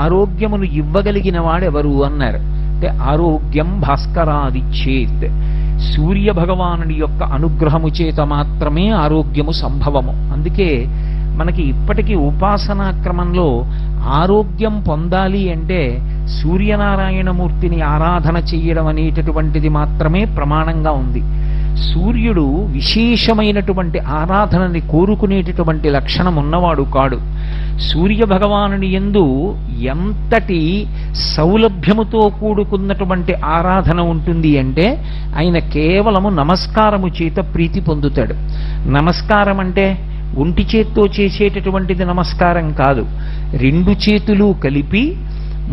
ఆరోగ్యమును ఇవ్వగలిగిన వాడెవరు అన్నారు. అంటే ఆరోగ్యం భాస్కరాదిచ్చేత్, సూర్య భగవానుడి యొక్క అనుగ్రహము చేత మాత్రమే ఆరోగ్యము సంభవము. అందుకే మనకి ఇప్పటికీ ఉపాసనా క్రమంలో ఆరోగ్యం పొందాలి అంటే సూర్యనారాయణమూర్తిని ఆరాధన చెయ్యడం అనేటటువంటిది మాత్రమే ప్రమాణంగా ఉంది. సూర్యుడు విశేషమైనటువంటి ఆరాధనని కోరుకునేటటువంటి లక్షణం ఉన్నవాడు కాడు. సూర్య భగవానుని యందు ఎంతటి సౌలభ్యముతో కూడుకున్నటువంటి ఆరాధన ఉంటుంది అంటే ఆయన కేవలము నమస్కారము చేత ప్రీతి పొందుతాడు. నమస్కారం అంటే ఒంటి చేత్తో చేసేటటువంటిది నమస్కారం కాదు. రెండు చేతులు కలిపి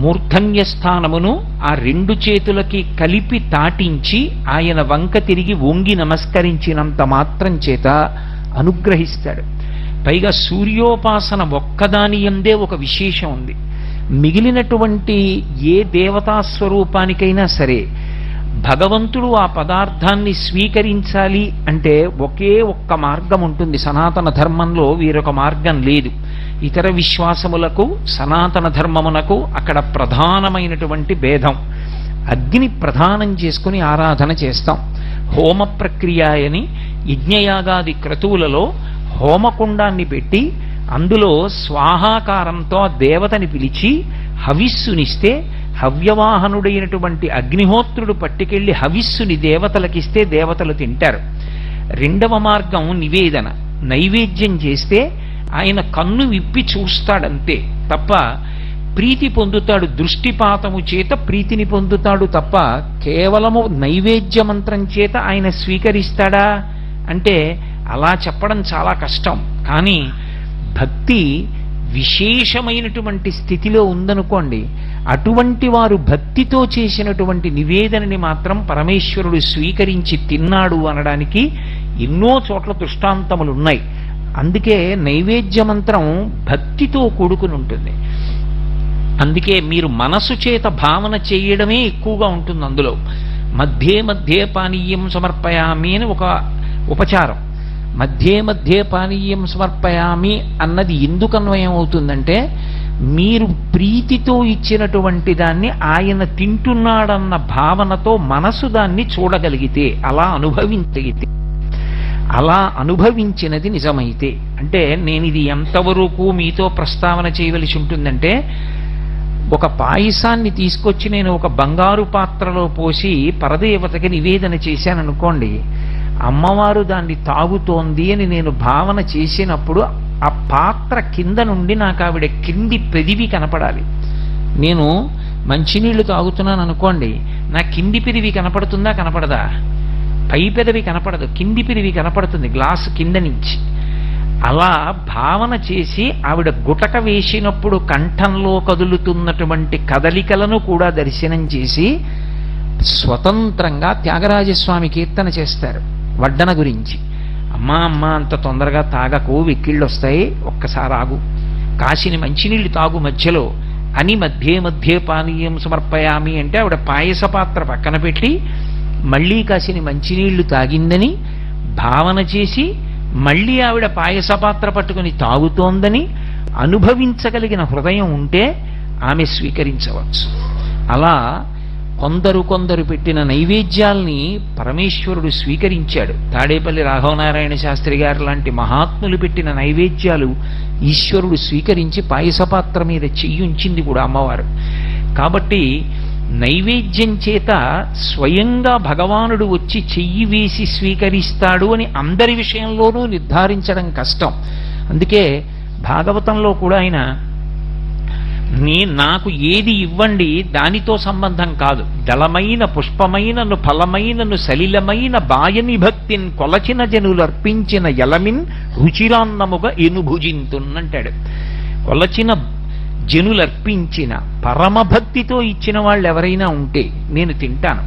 మూర్ధన్య స్థానమును ఆ రెండు చేతులకి కలిపి తాటించి ఆయన వంక తిరిగి వంగి నమస్కరించినంత మాత్రం చేత అనుగ్రహిస్తాడు. పైగా సూర్యోపాసన ఒక్కదాని యందే ఒక విశేషం ఉంది. మిగిలినటువంటి ఏ దేవతా స్వరూపానికైనా సరే భగవంతుడు ఆ పదార్థాన్ని స్వీకరించాలి అంటే ఒకే ఒక్క మార్గం ఉంటుంది. సనాతన ధర్మంలో వేరొక మార్గం లేదు. ఇతర విశ్వాసములకు సనాతన ధర్మమునకు అక్కడ ప్రధానమైనటువంటి భేదం. అగ్ని ప్రధానం చేసుకుని ఆరాధన చేస్తాం. హోమ ప్రక్రియ అని యజ్ఞయాగాది క్రతువులలో హోమకుండాన్ని పెట్టి అందులో స్వాహాకారంతో దేవతని పిలిచి హవిస్సునిస్తే హవ్యవాహనుడైనటువంటి అగ్నిహోత్రుడు పట్టుకెళ్లి హవిస్సుని దేవతలకిస్తే దేవతలు తింటారు. రెండవ మార్గం నివేదన. నైవేద్యం చేస్తే ఆయన కన్ను విప్పి చూస్తాడంతే తప్ప ప్రీతి పొందుతాడు. దృష్టిపాతము చేత ప్రీతిని పొందుతాడు తప్ప కేవలము నైవేద్య మంత్రం చేత ఆయన స్వీకరిస్తాడా అంటే అలా చెప్పడం చాలా కష్టం. కానీ భక్తి విశేషమైనటువంటి స్థితిలో ఉందనుకోండి, అటువంటి వారు భక్తితో చేసినటువంటి నివేదనని మాత్రం పరమేశ్వరుడు స్వీకరించి తిన్నాడు అనడానికి ఎన్నో చోట్ల దృష్టాంతములు ఉన్నాయి. అందుకే నైవేద్య మంత్రం భక్తితో కూడుకుని ఉంటుంది. అందుకే మీరు మనసు చేత భావన చేయడమే ఎక్కువగా ఉంటుంది. అందులో మధ్యే మధ్యే పానీయం సమర్పయామి అని ఒక ఉపచారం. మధ్యే మధ్యే పానీయం సమర్పయామి అన్నది ఎందుకు అన్వయం అవుతుందంటే మీరు ప్రీతితో ఇచ్చినటువంటి దాన్ని ఆయన తింటున్నాడన్న భావనతో మనసు దాన్ని చూడగలిగితే, అలా అనుభవించగలిగితే, అలా అనుభవించినది నిజమైతే. అంటే నేను ఇది ఎంతవరకు మీతో ప్రస్తావన చేయవలసి ఉంటుందంటే, ఒక పాయసాన్ని తీసుకొచ్చి నేను ఒక బంగారు పాత్రలో పోసి పరదేవతకి నివేదన చేశాననుకోండి, అమ్మవారు దాన్ని తాగుతోంది అని నేను భావన చేసినప్పుడు ఆ పాత్ర కింద నుండి నాకు ఆవిడ కింది పెదివి కనపడాలి. నేను మంచినీళ్లు తాగుతున్నాను అనుకోండి, నా కింది పెదివి కనపడుతుందా కనపడదా? పై పెదవి కనపడదు, కింది పెదివి కనపడుతుంది గ్లాసు కింద నుంచి. అలా భావన చేసి ఆవిడ గుటక వేసినప్పుడు కంఠంలో కదులుతున్నటువంటి కదలికలను కూడా దర్శనం చేసి స్వతంత్రంగా త్యాగరాజస్వామి కీర్తన చేస్తారు వడ్డన గురించి. అమ్మా అమ్మ అంత తొందరగా తాగకు, వెక్కిళ్ళు వస్తాయి, ఒక్కసారి ఆగు, కాసిని మంచినీళ్ళు తాగు మధ్యలో అని మధ్యే మధ్యే పానీయం సమర్పయామి అంటే ఆవిడ పాయస పాత్ర పక్కన పెట్టి మళ్ళీ కాసిని మంచినీళ్లు తాగిందని భావన చేసి మళ్ళీ ఆవిడ పాయస పాత్ర పట్టుకుని తాగుతోందని అనుభవించగలిగిన హృదయం ఉంటే ఆమె స్వీకరించవచ్చు. అలా కొందరు పెట్టిన నైవేద్యాల్ని పరమేశ్వరుడు స్వీకరించాడు. తాడేపల్లి రాఘవనారాయణ శాస్త్రి గారు లాంటి మహాత్ములు పెట్టిన నైవేద్యాలు ఈశ్వరుడు స్వీకరించి పాయసపాత్ర మీద చెయ్యుంచింది కూడా అమ్మవారు. కాబట్టి నైవేద్యం చేత స్వయంగా భగవానుడు వచ్చి చెయ్యి వేసి స్వీకరిస్తాడు అని అందరి విషయంలోనూ నిర్ధారించడం కష్టం. అందుకే భాగవతంలో కూడా ఆయన నాకు ఏది ఇవ్వండి దానితో సంబంధం కాదు, దళమైన పుష్పమైనను ఫలమైనను సలిలమైన బాయని భక్తిని కొలచిన జనులర్పించిన యలమిన్ రుచిరాన్నముగా ఎనుభుజింతున్నంటాడు. కొలచిన జనులర్పించిన పరమభక్తితో ఇచ్చిన వాళ్ళు ఎవరైనా ఉంటే నేను తింటాను.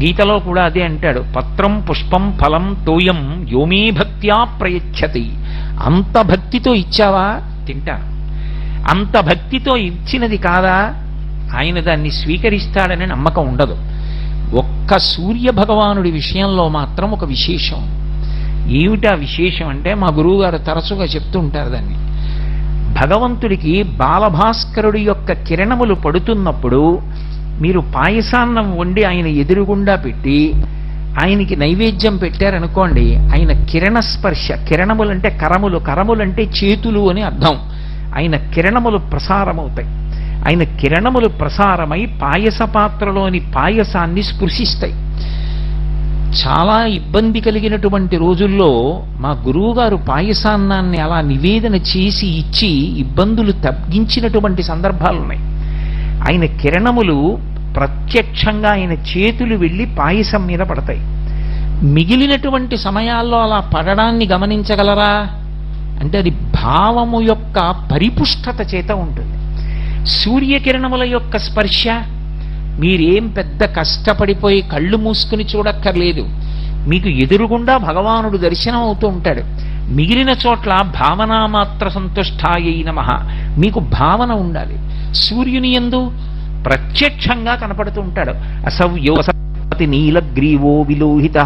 గీతలో కూడా అదే అంటాడు, పత్రం పుష్పం ఫలం తోయం యోమే భక్త్యా ప్రయచ్చతి. అంత భక్తితో ఇచ్చావా తింటాను, అంత భక్తితో ఇచ్చినది కాదా ఆయన దాన్ని స్వీకరిస్తాడని నమ్మకం ఉండదు. ఒక్క సూర్య భగవానుడి విషయంలో మాత్రం ఒక విశేషం. ఏమిటా విశేషం అంటే మా గురువుగారు తరచుగా చెప్తూ ఉంటారు దాన్ని. భగవంతుడికి బాలభాస్కరుడి యొక్క కిరణములు పడుతున్నప్పుడు మీరు పాయసాన్నం వండి ఆయన ఎదురుగుండా పెట్టి ఆయనకి నైవేద్యం పెట్టారనుకోండి, ఆయన కిరణ స్పర్శ, కిరణములంటే కరములు, కరములంటే చేతులు అని అర్థం. ఆయన కిరణములు ప్రసారమవుతాయి. ఆయన కిరణములు ప్రసారమై పాయస పాత్రలోని పాయసాన్ని స్పృశిస్తాయి. చాలా ఇబ్బంది కలిగినటువంటి రోజుల్లో మా గురువుగారు పాయసాన్నాన్ని అలా నివేదన చేసి ఇచ్చి ఇబ్బందులు తగ్గించినటువంటి సందర్భాలున్నాయి. ఆయన కిరణములు ప్రత్యక్షంగా ఆయన చేతులు వెళ్ళి పాయసం మీద పడతాయి. మిగిలినటువంటి సమయాల్లో అలా పడడాన్ని గమనించగలరా అంటే అది భావము యొక్క పరిపుష్టత చేత ఉంటుంది. సూర్యకిరణముల యొక్క స్పర్శ మీరేం పెద్ద కష్టపడిపోయి కళ్ళు మూసుకుని చూడక్కర్లేదు. మీకు ఎదురుగుండా భగవానుడు దర్శనం అవుతూ ఉంటాడు. మిగిలిన చోట్ల భావనామాత్ర సంతుష్టాయై నమః, మీకు భావన ఉండాలి. సూర్యుని యందు ప్రత్యక్షంగా కనపడుతూ ఉంటాడు. అసవ్యోసతి నీలగ్రీవో విలోహిత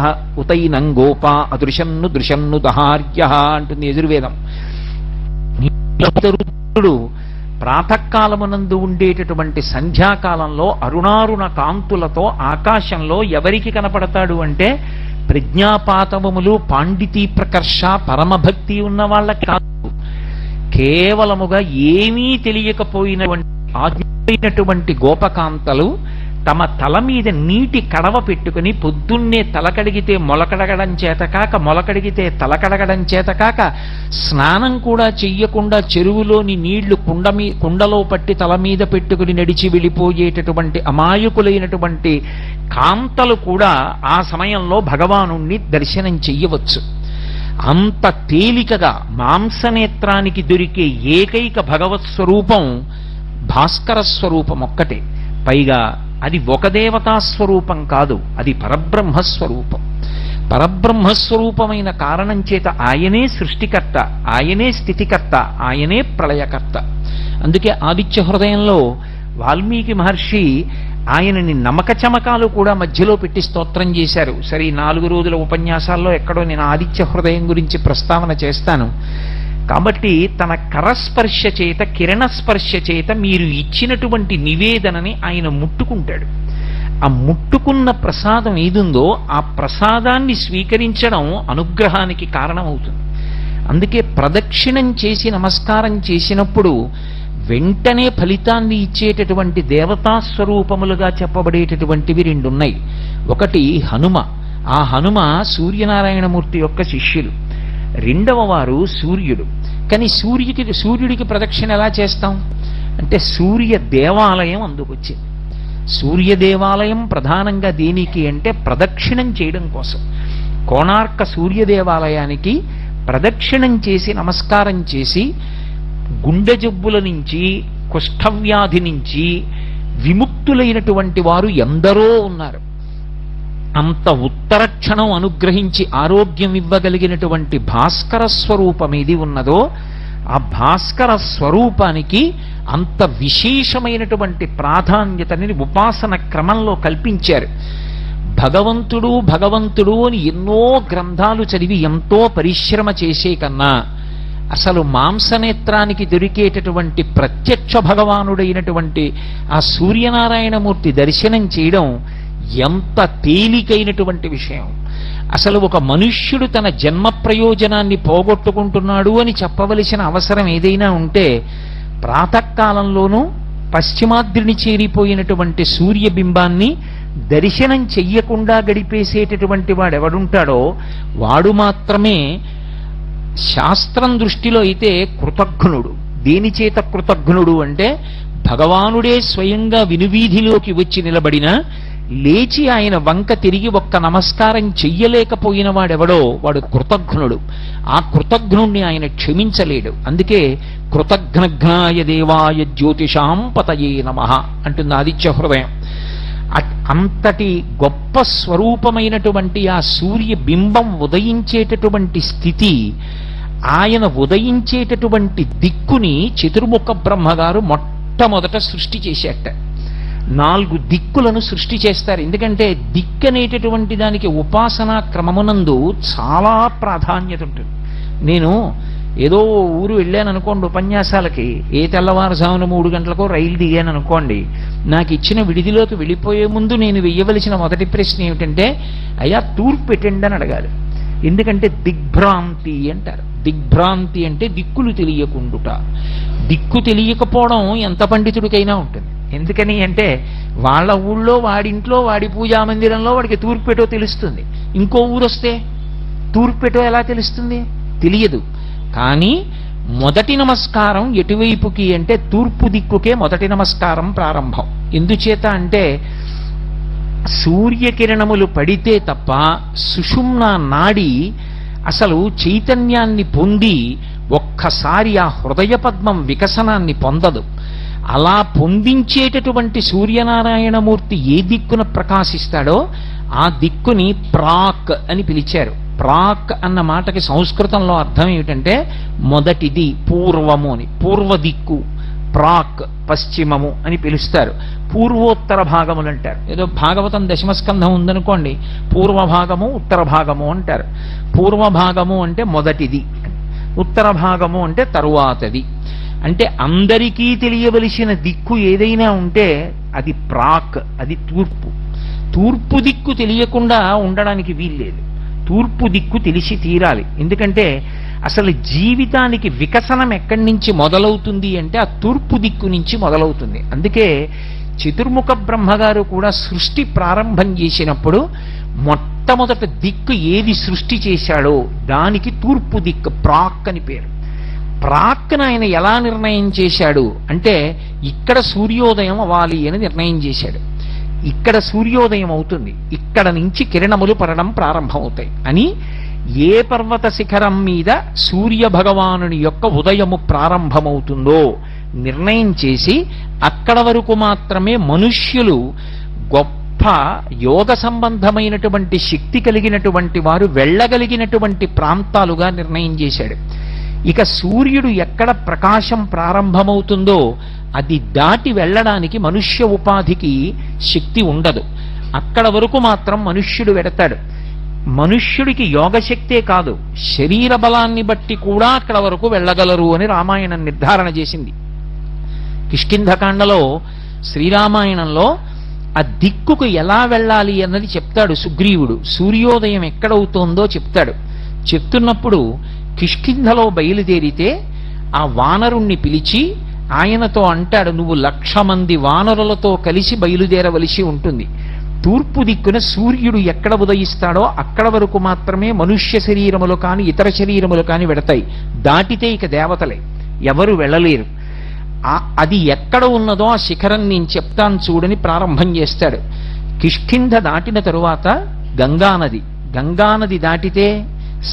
ఉతైనం గోపా అదృశన్ను దృశన్ను దహార్య అంటుంది యజుర్వేదం. ప్రాతకాలమునందు ఉండేటటువంటి సంధ్యాకాలంలో అరుణారుణ కాంతులతో ఆకాశంలో ఎవరికి కనపడతాడు అంటే ప్రజ్ఞాపాతవములు, పాండితీ ప్రకర్ష, పరమభక్తి ఉన్న వాళ్ళకి కాదు. కేవలముగా ఏమీ తెలియకపోయినటువంటి ఆజ్ఞైనటువంటి గోపకాంతలు తమ తల మీద నీటి కడవ పెట్టుకుని పొద్దున్నే తలకడిగితే మొలకడగడం చేతకాక, మొలకడిగితే తలకడగడం చేతకాక, స్నానం కూడా చెయ్యకుండా చెరువులోని నీళ్లు కుండలో పట్టి తల మీద పెట్టుకుని నడిచి వెళ్ళిపోయేటటువంటి అమాయకులైనటువంటి కాంతలు కూడా ఆ సమయంలో భగవానుణ్ణి దర్శనం చెయ్యవచ్చు. అంత తేలికగా మాంసనేత్రానికి దొరికే ఏకైక భగవత్ స్వరూపం భాస్కర స్వరూపం ఒక్కటే. పైగా అది ఒక దేవతా స్వరూపం కాదు, అది పరబ్రహ్మస్వరూపం. పరబ్రహ్మస్వరూపమైన కారణం చేత ఆయనే సృష్టికర్త, ఆయనే స్థితికర్త, ఆయనే ప్రళయకర్త. అందుకే ఆదిత్య హృదయంలో వాల్మీకి మహర్షి ఆయనని నమక చమకాలు కూడా మధ్యలో పెట్టి స్తోత్రం చేశారు. సరే, 4 రోజుల ఉపన్యాసాల్లో ఎక్కడో నేను ఆదిత్య హృదయం గురించి ప్రస్తావన చేస్తాను. కాబట్టి తన కరస్పర్శ చేత, కిరణస్పర్శ చేత మీరు ఇచ్చినటువంటి నివేదనని ఆయన ముట్టుకుంటాడు. ఆ ముట్టుకున్న ప్రసాదం ఏదుందో ఆ ప్రసాదాన్ని స్వీకరించడం అనుగ్రహానికి కారణమవుతుంది. అందుకే ప్రదక్షిణం చేసి నమస్కారం చేసినప్పుడు వెంటనే ఫలితాన్ని ఇచ్చేటటువంటి దేవతా స్వరూపములుగా చెప్పబడేటటువంటివి 2 ఉన్నాయి. ఒకటి హనుమ. ఆ హనుమ సూర్యనారాయణమూర్తి యొక్క శిష్యులు. 2వ వారు సూర్యుడు. కానీ సూర్యుడికి ప్రదక్షిణ ఎలా చేస్తాం అంటే సూర్య దేవాలయం అందుకొచ్చింది. సూర్య దేవాలయం ప్రధానంగా దేనికి అంటే ప్రదక్షిణం చేయడం కోసం. కోణార్క సూర్య దేవాలయానికి ప్రదక్షిణం చేసి నమస్కారం చేసి గుండె జబ్బుల నుంచి, కుష్ఠవ్యాధి నుంచి విముక్తులైనటువంటి వారు ఎందరో ఉన్నారు. అంత ఉత్తరక్షణం అనుగ్రహించి ఆరోగ్యం ఇవ్వగలిగినటువంటి భాస్కర స్వరూపం ఏది ఉన్నదో ఆ భాస్కర స్వరూపానికి అంత విశేషమైనటువంటి ప్రాధాన్యతని ఉపాసన క్రమంలో కల్పించారు. భగవంతుడు భగవంతుడు అని ఎన్నో గ్రంథాలు చదివి ఎంతో పరిశ్రమ చేసే కన్నా అసలు మాంసనేత్రానికి దొరికేటటువంటి ప్రత్యక్ష భగవానుడైనటువంటి ఆ సూర్యనారాయణమూర్తి దర్శనం చేయడం ఎంత తేలికైనటువంటి విషయం. అసలు ఒక మనుష్యుడు తన జన్మ ప్రయోజనాన్ని పోగొట్టుకుంటున్నాడు అని చెప్పవలసిన అవసరం ఏదైనా ఉంటే ప్రాతకాలంలోనూ పశ్చిమాద్రిని చేరిపోయినటువంటి సూర్యబింబాన్ని దర్శనం చెయ్యకుండా గడిపేసేటటువంటి వాడెవడుంటాడో వాడు మాత్రమే శాస్త్రం దృష్టిలో అయితే కృతజ్ఞుడు. దేని చేత కృతజ్ఞుడు అంటే భగవానుడే స్వయంగా వినువీధిలోకి వచ్చి నిలబడిన లేచి ఆయన వంక తిరిగి ఒక్క నమస్కారం చెయ్యలేకపోయిన వాడెవడో వాడు కృతజ్ఞుడు. ఆ కృతజ్ఞుణ్ణి ఆయన క్షమించలేడు. అందుకే కృతజ్ఞఘ్నాయ దేవాయ జ్యోతిషాం పతయే నమః అంటుంది ఆదిత్య హృదయం. అంతటి గొప్ప స్వరూపమైనటువంటి ఆ సూర్య బింబం ఉదయించేటటువంటి స్థితి, ఆయన ఉదయించేటటువంటి దిక్కుని చతుర్ముఖ బ్రహ్మగారు మొట్టమొదట సృష్టి చేసేట. 4 దిక్కులను సృష్టి చేస్తారు. ఎందుకంటే దిక్కు అనేటటువంటి దానికి ఉపాసనా క్రమమునందు చాలా ప్రాధాన్యత ఉంటుంది. నేను ఏదో ఊరు వెళ్ళాను అనుకోండి ఉపన్యాసాలకి, ఏ తెల్లవారుజామున 3 గంటలకో రైలు దిగాను అనుకోండి, నాకు ఇచ్చిన విడిదిలోకి వెళ్ళిపోయే ముందు నేను వెయ్యవలసిన మొదటి ప్రశ్న ఏమిటంటే, అయ్యా తూర్పు పెట్టండి అని అడగాలి. ఎందుకంటే దిగ్భ్రాంతి అంటారు. దిగ్భ్రాంతి అంటే దిక్కులు తెలియకుండుట. దిక్కు తెలియకపోవడం ఎంత పండితుడికైనా ఉంటుంది. ఎందుకని అంటే వాళ్ళ ఊళ్ళో వాడింట్లో వాడి పూజా మందిరంలో వాడికి తూర్పుపెటో తెలుస్తుంది. ఇంకో ఊరొస్తే తూర్పుపెటో ఎలా తెలుస్తుంది? తెలియదు. కానీ మొదటి నమస్కారం ఎటువైపుకి అంటే తూర్పు దిక్కుకే మొదటి నమస్కారం ప్రారంభం. ఎందుచేత అంటే సూర్యకిరణములు పడితే తప్ప సుషుమ్న నాడి అసలు చైతన్యాన్ని పొంది ఒక్కసారి ఆ హృదయ పద్మం వికసనాన్ని పొందదు. అలా పొందించేటటువంటి సూర్యనారాయణమూర్తి ఏ దిక్కున ప్రకాశిస్తాడో ఆ దిక్కుని ప్రాక్ అని పిలిచారు. ప్రాక్ అన్న మాటకి సంస్కృతంలో అర్థం ఏమిటంటే మొదటిది, పూర్వము అని. పూర్వ దిక్కు ప్రాక్, పశ్చిమము అని పిలుస్తారు. పూర్వోత్తర భాగములు అంటారు. ఏదో భాగవతం దశమస్కంధం ఉందనుకోండి, పూర్వ భాగము ఉత్తర భాగము అంటారు. పూర్వ భాగము అంటే మొదటిది, ఉత్తర భాగము అంటే తరువాతది. అంటే అందరికీ తెలియవలసిన దిక్కు ఏదైనా ఉంటే అది ప్రాక్, అది తూర్పు. తూర్పు దిక్కు తెలియకుండా ఉండడానికి వీల్లేదు. తూర్పు దిక్కు తెలిసి తీరాలి. ఎందుకంటే అసలు జీవితానికి వికసనం ఎక్కడి నుంచి మొదలవుతుంది అంటే ఆ తూర్పు దిక్కు నుంచి మొదలవుతుంది. అందుకే చతుర్ముఖ బ్రహ్మగారు కూడా సృష్టి ప్రారంభం చేసినప్పుడు మొట్టమొదట దిక్కు ఏది సృష్టి చేశాడో దానికి తూర్పు దిక్కు ప్రాక్ అని పేరు. ప్రాక్ను ఆయన ఎలా నిర్ణయం చేశాడు అంటే ఇక్కడ సూర్యోదయం అవ్వాలి అని నిర్ణయం చేశాడు. ఇక్కడ సూర్యోదయం అవుతుంది, ఇక్కడ నుంచి కిరణములు పడడం ప్రారంభమవుతాయి అని. ఏ పర్వత శిఖరం మీద సూర్య భగవానుని యొక్క ఉదయము ప్రారంభమవుతుందో నిర్ణయం చేసి అక్కడ వరకు మాత్రమే మనుష్యులు గొప్ప యోగ సంబంధమైనటువంటి శక్తి కలిగినటువంటి వారు వెళ్ళగలిగినటువంటి ప్రాంతాలుగా నిర్ణయం చేశాడు. ఇక సూర్యుడు ఎక్కడ ప్రకాశం ప్రారంభమవుతుందో అది దాటి వెళ్ళడానికి మనుష్య ఉపాధికి శక్తి ఉండదు. అక్కడ వరకు మాత్రం మనుష్యుడు వెడతాడు. మనుష్యుడికి యోగశక్తే కాదు, శరీర బలాన్ని బట్టి కూడా అక్కడ వరకు వెళ్ళగలరు అని రామాయణం నిర్ధారణ చేసింది. కిష్కింధకాండలో శ్రీరామాయణంలో ఆ దిక్కుకు ఎలా వెళ్ళాలి అన్నది చెప్తాడు సుగ్రీవుడు. సూర్యోదయం ఎక్కడవుతోందో చెప్తాడు. చెప్తున్నప్పుడు కిష్కింధలో బయలుదేరితే ఆ వానరుణ్ణి పిలిచి ఆయనతో అంటాడు, నువ్వు 1,00,000 మంది వానరులతో కలిసి బయలుదేరవలసి ఉంటుంది. తూర్పు దిక్కున సూర్యుడు ఎక్కడ ఉదయిస్తాడో అక్కడ వరకు మాత్రమే మనుష్య శరీరములు కాని ఇతర శరీరములు కాని వెడతాయి. దాటితే ఇక దేవతలే, ఎవరు వెళ్ళలేరు. అది ఎక్కడ ఉన్నదో ఆ శిఖరం నేను చెప్తాను చూడని ప్రారంభం చేస్తాడు. కిష్కింధ దాటిన తరువాత గంగానది, గంగానది దాటితే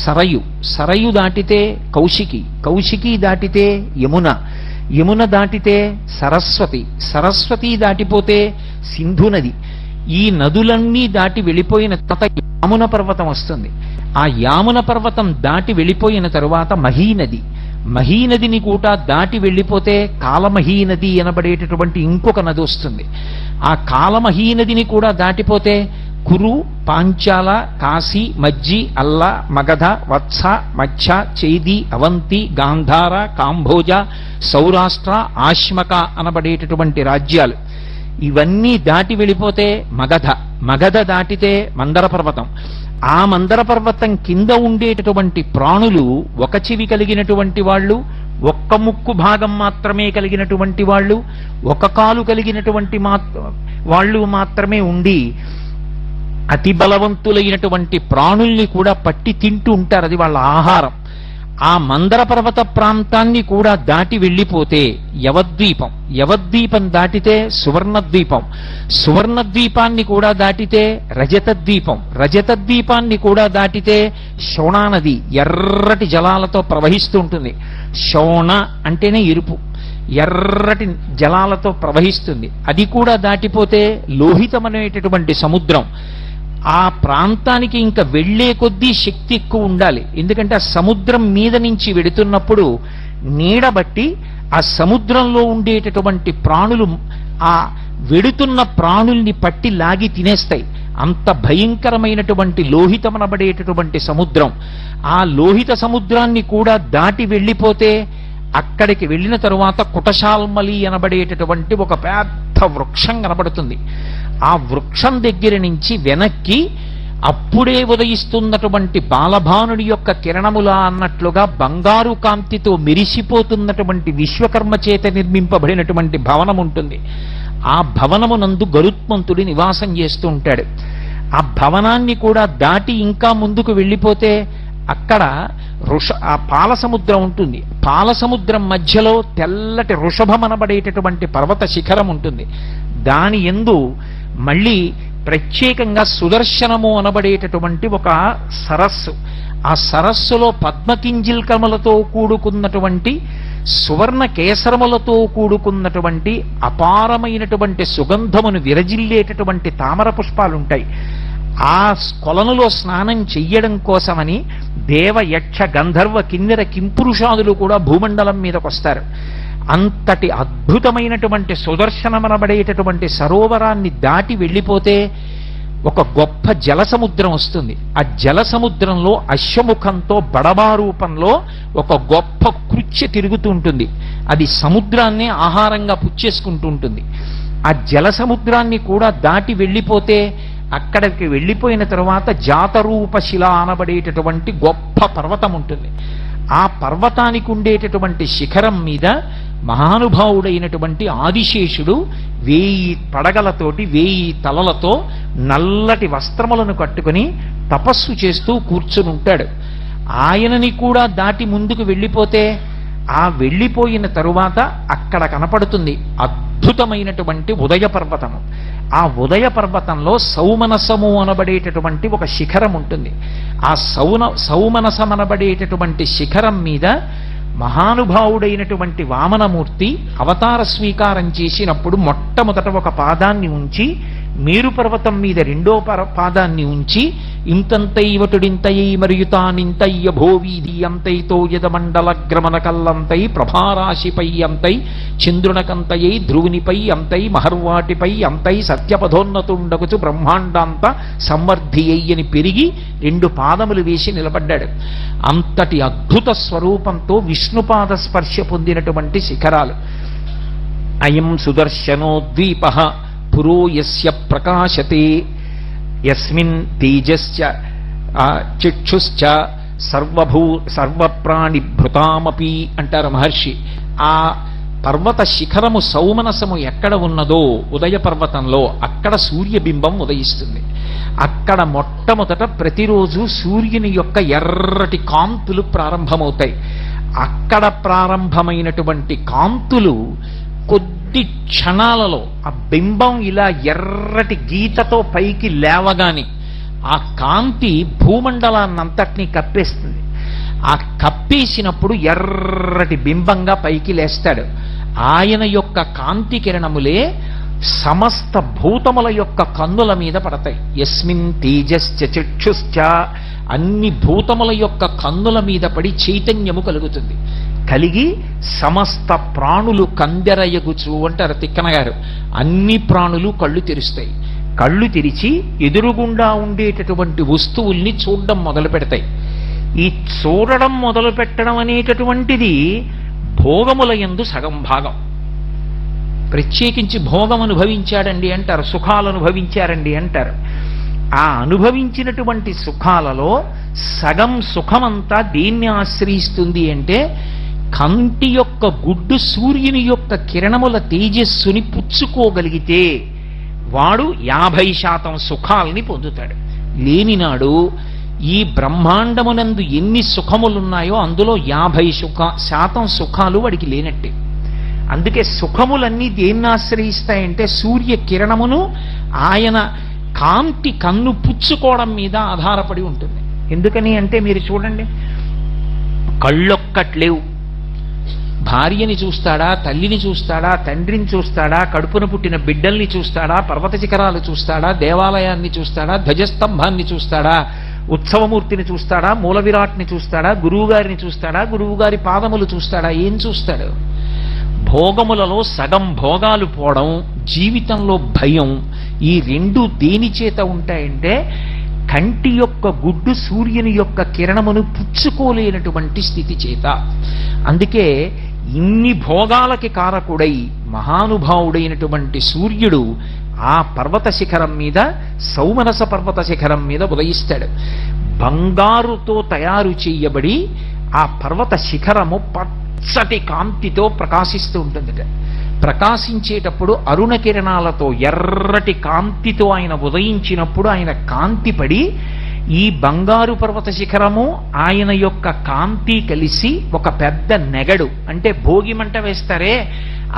సరయు, సరయు దాటితే కౌశికి, కౌశికి దాటితే యమున, యమున దాటితే సరస్వతి, సరస్వతి దాటిపోతే సింధు నది. ఈ నదులన్నీ దాటి వెళ్ళిపోయిన తర్వాత యామున పర్వతం వస్తుంది. ఆ యామున పర్వతం దాటి వెళ్ళిపోయిన తరువాత మహీనది, మహీనదిని కూడా దాటి వెళ్ళిపోతే కాలమహీనది అనబడేటటువంటి ఇంకొక నది వస్తుంది. ఆ కాలమహీనదిని కూడా దాటిపోతే కురు, పాంచాల, కాశీ, మజ్జి, అల్ల, మగధ, వత్స, మచ్చ, చేది, అవంతి, గాంధార, కాంభోజ, సౌరాష్ట్ర, ఆశ్మక అనబడేటటువంటి రాజ్యాలు. ఇవన్నీ దాటి వెళ్ళిపోతే మగధ, మగధ దాటితే మందర పర్వతం. ఆ మందర పర్వతం కింద ఉండేటటువంటి ప్రాణులు ఒక చెవి కలిగినటువంటి వాళ్ళు, ఒక్క ముక్కు భాగం మాత్రమే కలిగినటువంటి వాళ్ళు, ఒక కాలు కలిగినటువంటి వాళ్ళు మాత్రమే ఉండి అతి బలవంతులైనటువంటి ప్రాణుల్ని కూడా పట్టి తింటూ ఉంటారు. అది వాళ్ళ ఆహారం. ఆ మందర పర్వత ప్రాంతాన్ని కూడా దాటి వెళ్ళిపోతే యవద్వీపం, యవద్వీపం దాటితే సువర్ణద్వీపం, సువర్ణద్వీపాన్ని కూడా దాటితే రజతద్వీపం, రజతద్వీపాన్ని కూడా దాటితే శోణానది ఎర్రటి జలాలతో ప్రవహిస్తూ ఉంటుంది. శోణ అంటేనే ఎరుపు, ఎర్రటి జలాలతో ప్రవహిస్తుంది. అది కూడా దాటిపోతే లోహితమనేటటువంటి సముద్రం. ఆ ప్రాంతానికి ఇంకా వెళ్లే కొద్దీ శక్తి ఎక్కువ ఉండాలి. ఎందుకంటే ఆ సముద్రం మీద నుంచి వెడుతున్నప్పుడు నీడబట్టి ఆ సముద్రంలో ఉండేటటువంటి ప్రాణులు ఆ వెడుతున్న ప్రాణుల్ని పట్టి లాగి తినేస్తాయి. అంత భయంకరమైనటువంటి లోహితమనబడేటటువంటి సముద్రం. ఆ లోహిత సముద్రాన్ని కూడా దాటి వెళ్ళిపోతే అక్కడికి వెళ్ళిన తరువాత కుటశాల్మలి అనబడేటటువంటి ఒక పెద్ద వృక్షం కనబడుతుంది. ఆ వృక్షం దగ్గర నుంచి వెనక్కి అప్పుడే ఉదయిస్తున్నటువంటి బాలభానుడి యొక్క కిరణములా అన్నట్లుగా బంగారు కాంతితో మెరిసిపోతున్నటువంటి విశ్వకర్మ చేత నిర్మింపబడినటువంటి భవనం ఉంటుంది. ఆ భవనమునందు గరుత్మంతుడి నివాసం చేస్తూ ఉంటాడు. ఆ భవనాన్ని కూడా దాటి ఇంకా ముందుకు వెళ్ళిపోతే అక్కడ ఆ పాలసముద్రం ఉంటుంది. పాలసముద్రం మధ్యలో తెల్లటి వృషభమనబడేటటువంటి పర్వత శిఖరం ఉంటుంది. దాని యందు మళ్ళీ ప్రత్యేకంగా సుదర్శనము అనబడేటటువంటి ఒక సరస్సు. ఆ సరస్సులో పద్మకింజిల్కములతో కూడుకున్నటువంటి సువర్ణ కేసరములతో కూడుకున్నటువంటి అపారమైనటువంటి సుగంధమును విరజిల్లేటటువంటి తామర పుష్పాలుంటాయి. ఆ కొలనులో స్నానం చెయ్యడం కోసమని దేవ యక్ష గంధర్వ కిన్నెర కింపురుషాదులు కూడా భూమండలం మీదకు వస్తారు. అంతటి అద్భుతమైనటువంటి సుదర్శనమనబడేటటువంటి సరోవరాన్ని దాటి వెళ్ళిపోతే ఒక గొప్ప జలసముద్రం వస్తుంది. ఆ జలసముద్రంలో అశ్వముఖంతో బడబా రూపంలో ఒక గొప్ప కృత్య తిరుగుతూ ఉంటుంది. అది సముద్రాన్ని ఆహారంగా పుచ్చేసుకుంటూ ఉంటుంది. ఆ జలసముద్రాన్ని కూడా దాటి వెళ్ళిపోతే అక్కడికి వెళ్ళిపోయిన తరువాత జాతరూప శిల అనబడేటటువంటి గొప్ప పర్వతం ఉంటుంది. ఆ పర్వతానికి ఉండేటటువంటి శిఖరం మీద మహానుభావుడైనటువంటి ఆదిశేషుడు 1000 పడగలతోటి 1000 తలలతో నల్లటి వస్త్రములను కట్టుకుని తపస్సు చేస్తూ కూర్చుని ఉంటాడు. ఆయనని కూడా దాటి ముందుకు వెళ్ళిపోతే ఆ వెళ్ళిపోయిన తరువాత అక్కడ కనపడుతుంది అద్భుతమైనటువంటి ఉదయ పర్వతము. ఆ ఉదయ పర్వతంలో సౌమనసము అనబడేటటువంటి ఒక శిఖరం ఉంటుంది. ఆ సౌమనసమనబడేటటువంటి శిఖరం మీద మహానుభావుడైనటువంటి వామనమూర్తి అవతార స్వీకారం చేసినప్పుడు మొట్టమొదట ఒక పాదాన్ని ఉంచి మేరు పర్వతం మీద రెండో పాదాన్ని ఉంచి ఇంతంతైవటుడింతయై మరియుతానింతయ్య భోవీధి అంతైతో యదమండల గ్రమణ కల్లంతై ప్రభారాశిపై అంతై చంద్రునకంతయై ధ్రువునిపై అంతై మహర్వాటిపై అంతై సత్యపథోన్నతుండగుచు బ్రహ్మాండాంత సంవర్ధియ్యని పెరిగి 2 పాదములు వేసి నిలబడ్డాడు. అంతటి అద్భుత స్వరూపంతో విష్ణుపాద స్పర్శ పొందినటువంటి శిఖరాలు. అయం సుదర్శనో ద్వీప పురో యస్య ప్రకాశతే యస్మిన్ తేజశ్చ చక్షుశ్చ సర్వప్రాణిభృతామపి అంటారు మహర్షి. ఆ పర్వత శిఖరము సౌమనసము ఎక్కడ ఉన్నదో ఉదయ పర్వతంలో అక్కడ సూర్యబింబం ఉదయిస్తుంది. అక్కడ మొట్టమొదట ప్రతిరోజు సూర్యుని యొక్క ఎర్రటి కాంతులు ప్రారంభమవుతాయి. అక్కడ ప్రారంభమైనటువంటి కాంతులు కొద్ది క్షణాలలో ఆ బింబం ఇలా ఎర్రటి గీతతో పైకి లేవగాని ఆ కాంతి భూమండలాన్నంతటినీ కప్పేస్తుంది. ఆ కప్పేసినప్పుడు ఎర్రటి బింబంగా పైకి లేస్తాడు. ఆయన యొక్క కాంతి కిరణములే సమస్త భూతముల యొక్క కన్నుల మీద పడతాయి. యస్మిన్ తేజశ్చ చక్షుశ్చ అన్ని భూతముల యొక్క కన్నుల మీద పడి చైతన్యము కలుగుతుంది. కలిగి సమస్త ప్రాణులు కందెరయగుచు అంటారు తిక్కన గారు. అన్ని ప్రాణులు కళ్ళు తెరుస్తాయి. కళ్ళు తెరిచి ఎదురుగుండా ఉండేటటువంటి వస్తువుల్ని చూడడం మొదలు పెడతాయి. ఈ చూడడం మొదలు పెట్టడం అనేటటువంటిది భోగముల యందు సగం భాగం. ప్రత్యేకించి భోగం అనుభవించాడండి అంటారు, సుఖాలు అనుభవించారండి అంటారు. ఆ అనుభవించినటువంటి సుఖాలలో సగం సుఖమంతా దేన్ని ఆశ్రయిస్తుంది అంటే కంటి యొక్క గుడ్డు సూర్యుని యొక్క కిరణముల తేజస్సుని పుచ్చుకోగలిగితే వాడు 50% సుఖాలని పొందుతాడు. లేనినాడు ఈ బ్రహ్మాండమునందు ఎన్ని సుఖములున్నాయో అందులో 50% సుఖాలు వాడికి లేనట్టే. అందుకే సుఖములన్నీ దేన్ని ఆశ్రయిస్తాయంటే సూర్య కిరణమును ఆయన కాంతి కన్ను పుచ్చుకోవడం మీద ఆధారపడి ఉంటుంది. ఎందుకని అంటే మీరు చూడండి, కళ్ళొక్కట్లేవు. భార్యని చూస్తాడా, తల్లిని చూస్తాడా, తండ్రిని చూస్తాడా, కడుపున పుట్టిన బిడ్డల్ని చూస్తాడా, పర్వత శిఖరాలు చూస్తాడా, దేవాలయాన్ని చూస్తాడా, ధ్వజస్తంభాన్ని చూస్తాడా, ఉత్సవమూర్తిని చూస్తాడా, మూల విరాట్ని చూస్తాడా, గురువుగారిని చూస్తాడా, గురువుగారి పాదములు చూస్తాడా? ఏం చూస్తాడు? భోగములలో సగం భోగాలు పోవడం, జీవితంలో భయం, ఈ రెండు దేని చేత ఉంటాయంటే కంటి యొక్క గుడ్డు సూర్యుని యొక్క కిరణమును పుచ్చుకోలేనటువంటి స్థితి చేత. అందుకే ఇన్ని భోగాలకి కారకుడై మహానుభావుడైనటువంటి సూర్యుడు ఆ పర్వత శిఖరం మీద, సౌమనస పర్వత శిఖరం మీద ఉదయిస్తాడు. బంగారుతో తయారు చేయబడి ఆ పర్వత శిఖరము పచ్చటి కాంతితో ప్రకాశిస్తూ ఉంటుందట. ప్రకాశించేటప్పుడు అరుణ కిరణాలతో ఎర్రటి కాంతితో ఆయన ఉదయించినప్పుడు ఆయన కాంతి పడి ఈ బంగారు పర్వత శిఖరము ఆయన యొక్క కాంతి కలిసి ఒక పెద్ద నెగడు, అంటే భోగి మంట వేస్తారే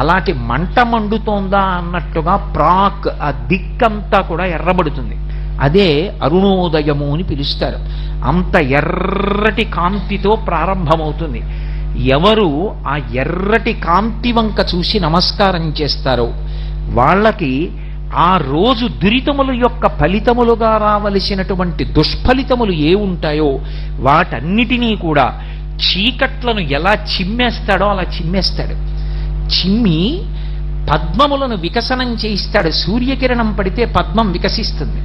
అలాంటి మంట మండుతోందా అన్నట్టుగా ప్రాక్ ఆ దిక్కంతా కూడా ఎర్రబడుతుంది. అదే అరుణోదయము అని పిలుస్తారు. అంత ఎర్రటి కాంతితో ప్రారంభమవుతుంది. ఎవరు ఆ ఎర్రటి కాంతి వంక చూసి నమస్కారం చేస్తారో వాళ్ళకి ఆ రోజు దురితముల యొక్క ఫలితములుగా రావలసినటువంటి దుష్ఫలితములు ఏ ఉంటాయో వాటన్నిటినీ కూడా చీకట్లను ఎలా చిమ్మేస్తాడో అలా చిమ్మేస్తాడు. చిమ్మి పద్మములను వికసనం చేయిస్తాడు. సూర్యకిరణం పడితే పద్మం వికసిస్తుంది.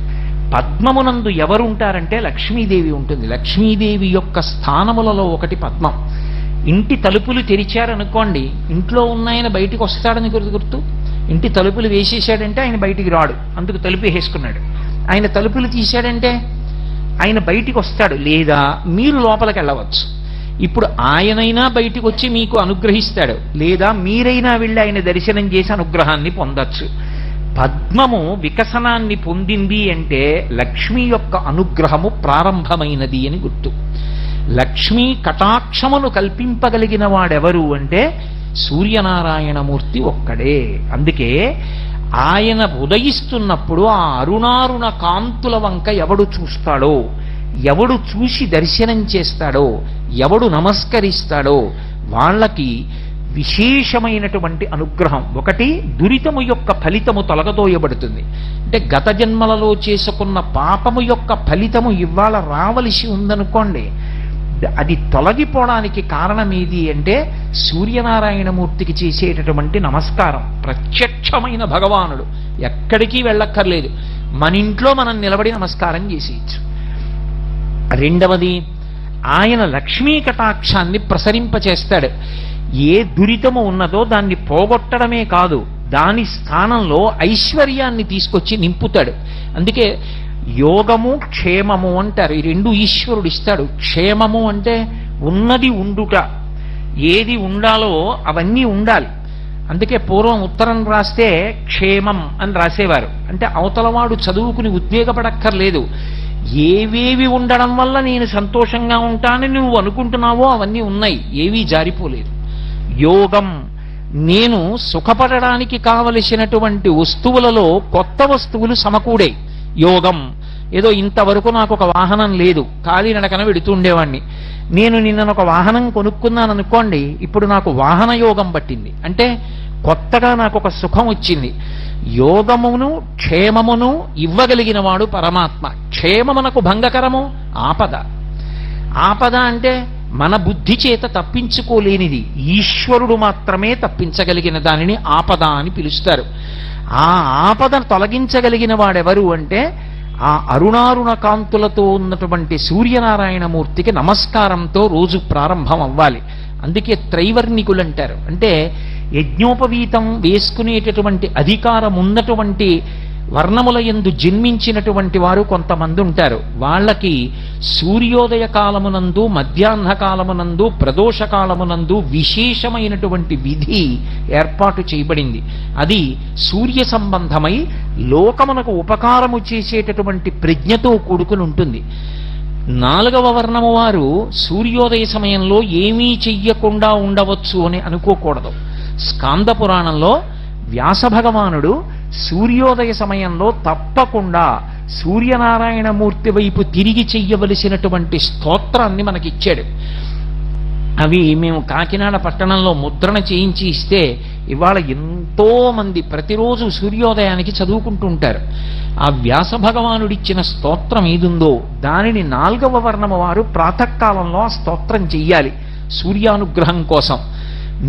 పద్మమునందు ఎవరుంటారంటే లక్ష్మీదేవి ఉంటుంది. లక్ష్మీదేవి యొక్క స్థానములలో ఒకటి పద్మం. ఇంటి తలుపులు తెరిచారనుకోండి, ఇంట్లో ఉన్నాయన బయటికి వస్తాడని గుర్తు. ఇంటి తలుపులు వేసేసాడంటే ఆయన బయటికి రాడు, అందుకు తలుపు వేసుకున్నాడు. ఆయన తలుపులు తీశాడంటే ఆయన బయటికి వస్తాడు, లేదా మీరు లోపలికి వెళ్ళవచ్చు. ఇప్పుడు ఆయనైనా బయటికి వచ్చి మీకు అనుగ్రహిస్తాడు, లేదా మీరైనా వెళ్ళి ఆయన దర్శనం చేసి అనుగ్రహాన్ని పొందొచ్చు. పద్మము వికసనాన్ని పొందింది అంటే లక్ష్మి యొక్క అనుగ్రహము ప్రారంభమైనది అని గుర్తు. లక్ష్మీ కటాక్షమును కల్పింపగలిగిన వాడెవరు అంటే సూర్యనారాయణమూర్తి ఒక్కడే. అందుకే ఆయన ఉదయిస్తున్నప్పుడు ఆ అరుణారుణ కాంతుల వంక ఎవడు చూస్తాడో, ఎవడు చూసి దర్శనం చేస్తాడో, ఎవడు నమస్కరిస్తాడో వాళ్ళకి విశేషమైనటువంటి అనుగ్రహం. ఒకటి, దురితము యొక్క ఫలితము తొలగదోయబడుతుంది. అంటే గత జన్మలలో చేసుకున్న పాపము యొక్క ఫలితము ఇవాళ రావలసి ఉందనుకోండి, అది తొలగిపోవడానికి కారణం ఏది అంటే సూర్యనారాయణమూర్తికి చేసేటటువంటి నమస్కారం. ప్రత్యక్షమైన భగవానుడు, ఎక్కడికి వెళ్ళక్కర్లేదు, మన ఇంట్లో మనం నిలబడి నమస్కారం చేసేయచ్చు. రెండవది, ఆయన లక్ష్మీ కటాక్షాన్ని ప్రసరింపచేస్తాడు. ఏ దురితము ఉన్నదో దాన్ని పోగొట్టడమే కాదు, దాని స్థానంలో ఐశ్వర్యాన్ని తీసుకొచ్చి నింపుతాడు. అందుకే యోగము క్షేమము అంటారు. ఈ రెండు ఈశ్వరుడు ఇస్తాడు. క్షేమము అంటే ఉన్నది ఉండుట, ఏది ఉండాలో అవన్నీ ఉండాలి. అందుకే పూర్వం ఉత్తరం రాస్తే క్షేమం అని రాసేవారు. అంటే అవతలవాడు చదువుకుని ఉద్వేగపడక్కర్లేదు, ఏవేవి ఉండడం వల్ల నేను సంతోషంగా ఉంటానని నువ్వు అనుకుంటున్నావో అవన్నీ ఉన్నాయి, ఏవీ జారిపోలేదు. యోగం, నేను సుఖపడడానికి కావలసినటువంటి వస్తువులలో కొత్త వస్తువులు సమకూడే యోగం. ఏదో ఇంతవరకు నాకు ఒక వాహనం లేదు, కాలినడకన వెడుతూ ఉండేవాడిని, నేను నిన్న ఒక వాహనం కొనుక్కున్నాను అనుకోండి, ఇప్పుడు నాకు వాహన యోగం పట్టింది, అంటే కొత్తగా నాకు ఒక సుఖం వచ్చింది. యోగమును క్షేమమును ఇవ్వగలిగిన వాడు పరమాత్మ. క్షేమమునకు భంగకరము ఆపద. ఆపద అంటే మన బుద్ధి చేత తప్పించుకోలేనిది, ఈశ్వరుడు మాత్రమే తప్పించగలిగిన దానిని ఆపద అని పిలుస్తారు. ఆ ఆపదను తొలగించగలిగిన వాడెవరు అంటే ఆ అరుణారుణ కాంతులతో ఉన్నటువంటి సూర్యనారాయణమూర్తికి నమస్కారంతో రోజు ప్రారంభం అవ్వాలి. అందుకే త్రైవర్ణికులు అంటారు. అంటే యజ్ఞోపవీతం వేసుకునేటటువంటి అధికారం ఉన్నటువంటి వర్ణముల యందు జన్మించినటువంటి వారు కొంతమంది ఉంటారు. వాళ్ళకి సూర్యోదయ కాలమునందు, మధ్యాహ్న కాలమునందు, ప్రదోష కాలమునందు విశేషమైనటువంటి విధి ఏర్పాటు చేయబడింది. అది సూర్య సంబంధమై లోకమునకు ఉపకారము చేసేటటువంటి ప్రజ్ఞతో కూడుకుని ఉంటుంది. 4వ వర్ణము వారు సూర్యోదయ సమయంలో ఏమీ చెయ్యకుండా ఉండవచ్చు అని అనుకోకూడదు. స్కాంద పురాణంలో వ్యాస భగవానుడు సూర్యోదయ సమయంలో తప్పకుండా సూర్యనారాయణమూర్తి వైపు తిరిగి చెయ్యవలసినటువంటి స్తోత్రాన్ని మనకిచ్చాడు. అవి మేము కాకినాడ పట్టణంలో ముద్రణ చేయించి ఇస్తే ఇవాళ ఎంతో మంది ప్రతిరోజు సూర్యోదయానికి చదువుకుంటూ ఉంటారు. ఆ వ్యాస భగవానుడిచ్చిన స్తోత్రం ఏదుందో దానిని 4వ వర్ణము వారు ప్రాతకాలంలో ఆ స్తోత్రం చెయ్యాలి సూర్యానుగ్రహం కోసం.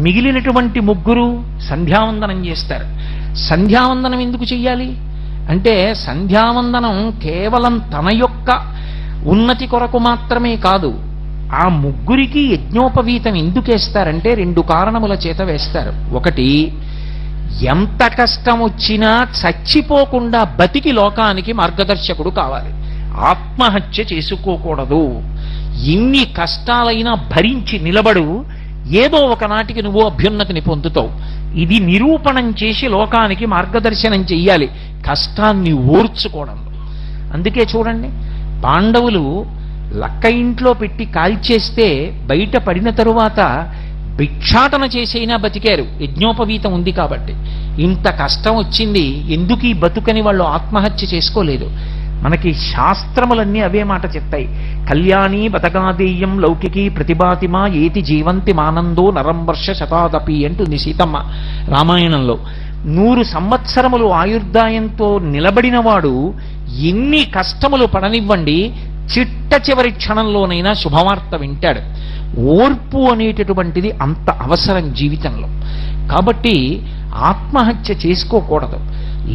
మిగిలినటువంటి ముగ్గురు సంధ్యావందనం చేస్తారు. సంధ్యావందనం ఎందుకు చెయ్యాలి అంటే, సంధ్యావందనం కేవలం తన యొక్క ఉన్నతి కొరకు మాత్రమే కాదు. ఆ ముగ్గురికి యజ్ఞోపవీతం ఎందుకేస్తారంటే 2 కారణముల చేత వేస్తారు. ఒకటి, ఎంత కష్టం వచ్చినా చచ్చిపోకుండా బతికి లోకానికి మార్గదర్శకుడు కావాలి. ఆత్మహత్య చేసుకోకూడదు. ఎన్ని కష్టాలైనా భరించి నిలబడు, ఏదో ఒకనాటికి నువ్వు అభ్యున్నతిని పొందుతావు. ఇది నిరూపణం చేసి లోకానికి మార్గదర్శనం చెయ్యాలి కష్టాన్ని ఓర్చుకోవడంలో. అందుకే చూడండి, పాండవులు లక్క ఇంట్లో పెట్టి కాల్చేస్తే బయట పడిన తరువాత భిక్షాటన చేసైనా బతికారు, యజ్ఞోపవీతం ఉంది కాబట్టి. ఇంత కష్టం వచ్చింది, ఎందుకు ఈ బతుకని వాళ్ళు ఆత్మహత్య చేసుకోలేదు. మనకి శాస్త్రములన్నీ అవే మాట చెప్తాయి. కళ్యాణి బతకాదేయం లౌకికి ప్రతిభాతిమా ఏతి జీవంతి మానందో నరం వర్ష శతాదపి అంటుంది సీతమ్మ రామాయణంలో. 100 సంవత్సరములు ఆయుర్దాయంతో నిలబడినవాడు ఎన్ని కష్టములు పడనివ్వండి, చిట్ట చివరి క్షణంలోనైనా శుభవార్త వింటాడు. ఓర్పు అనేటటువంటిది అంత అవసరం జీవితంలో. కాబట్టి ఆత్మహత్య చేసుకోకూడదు.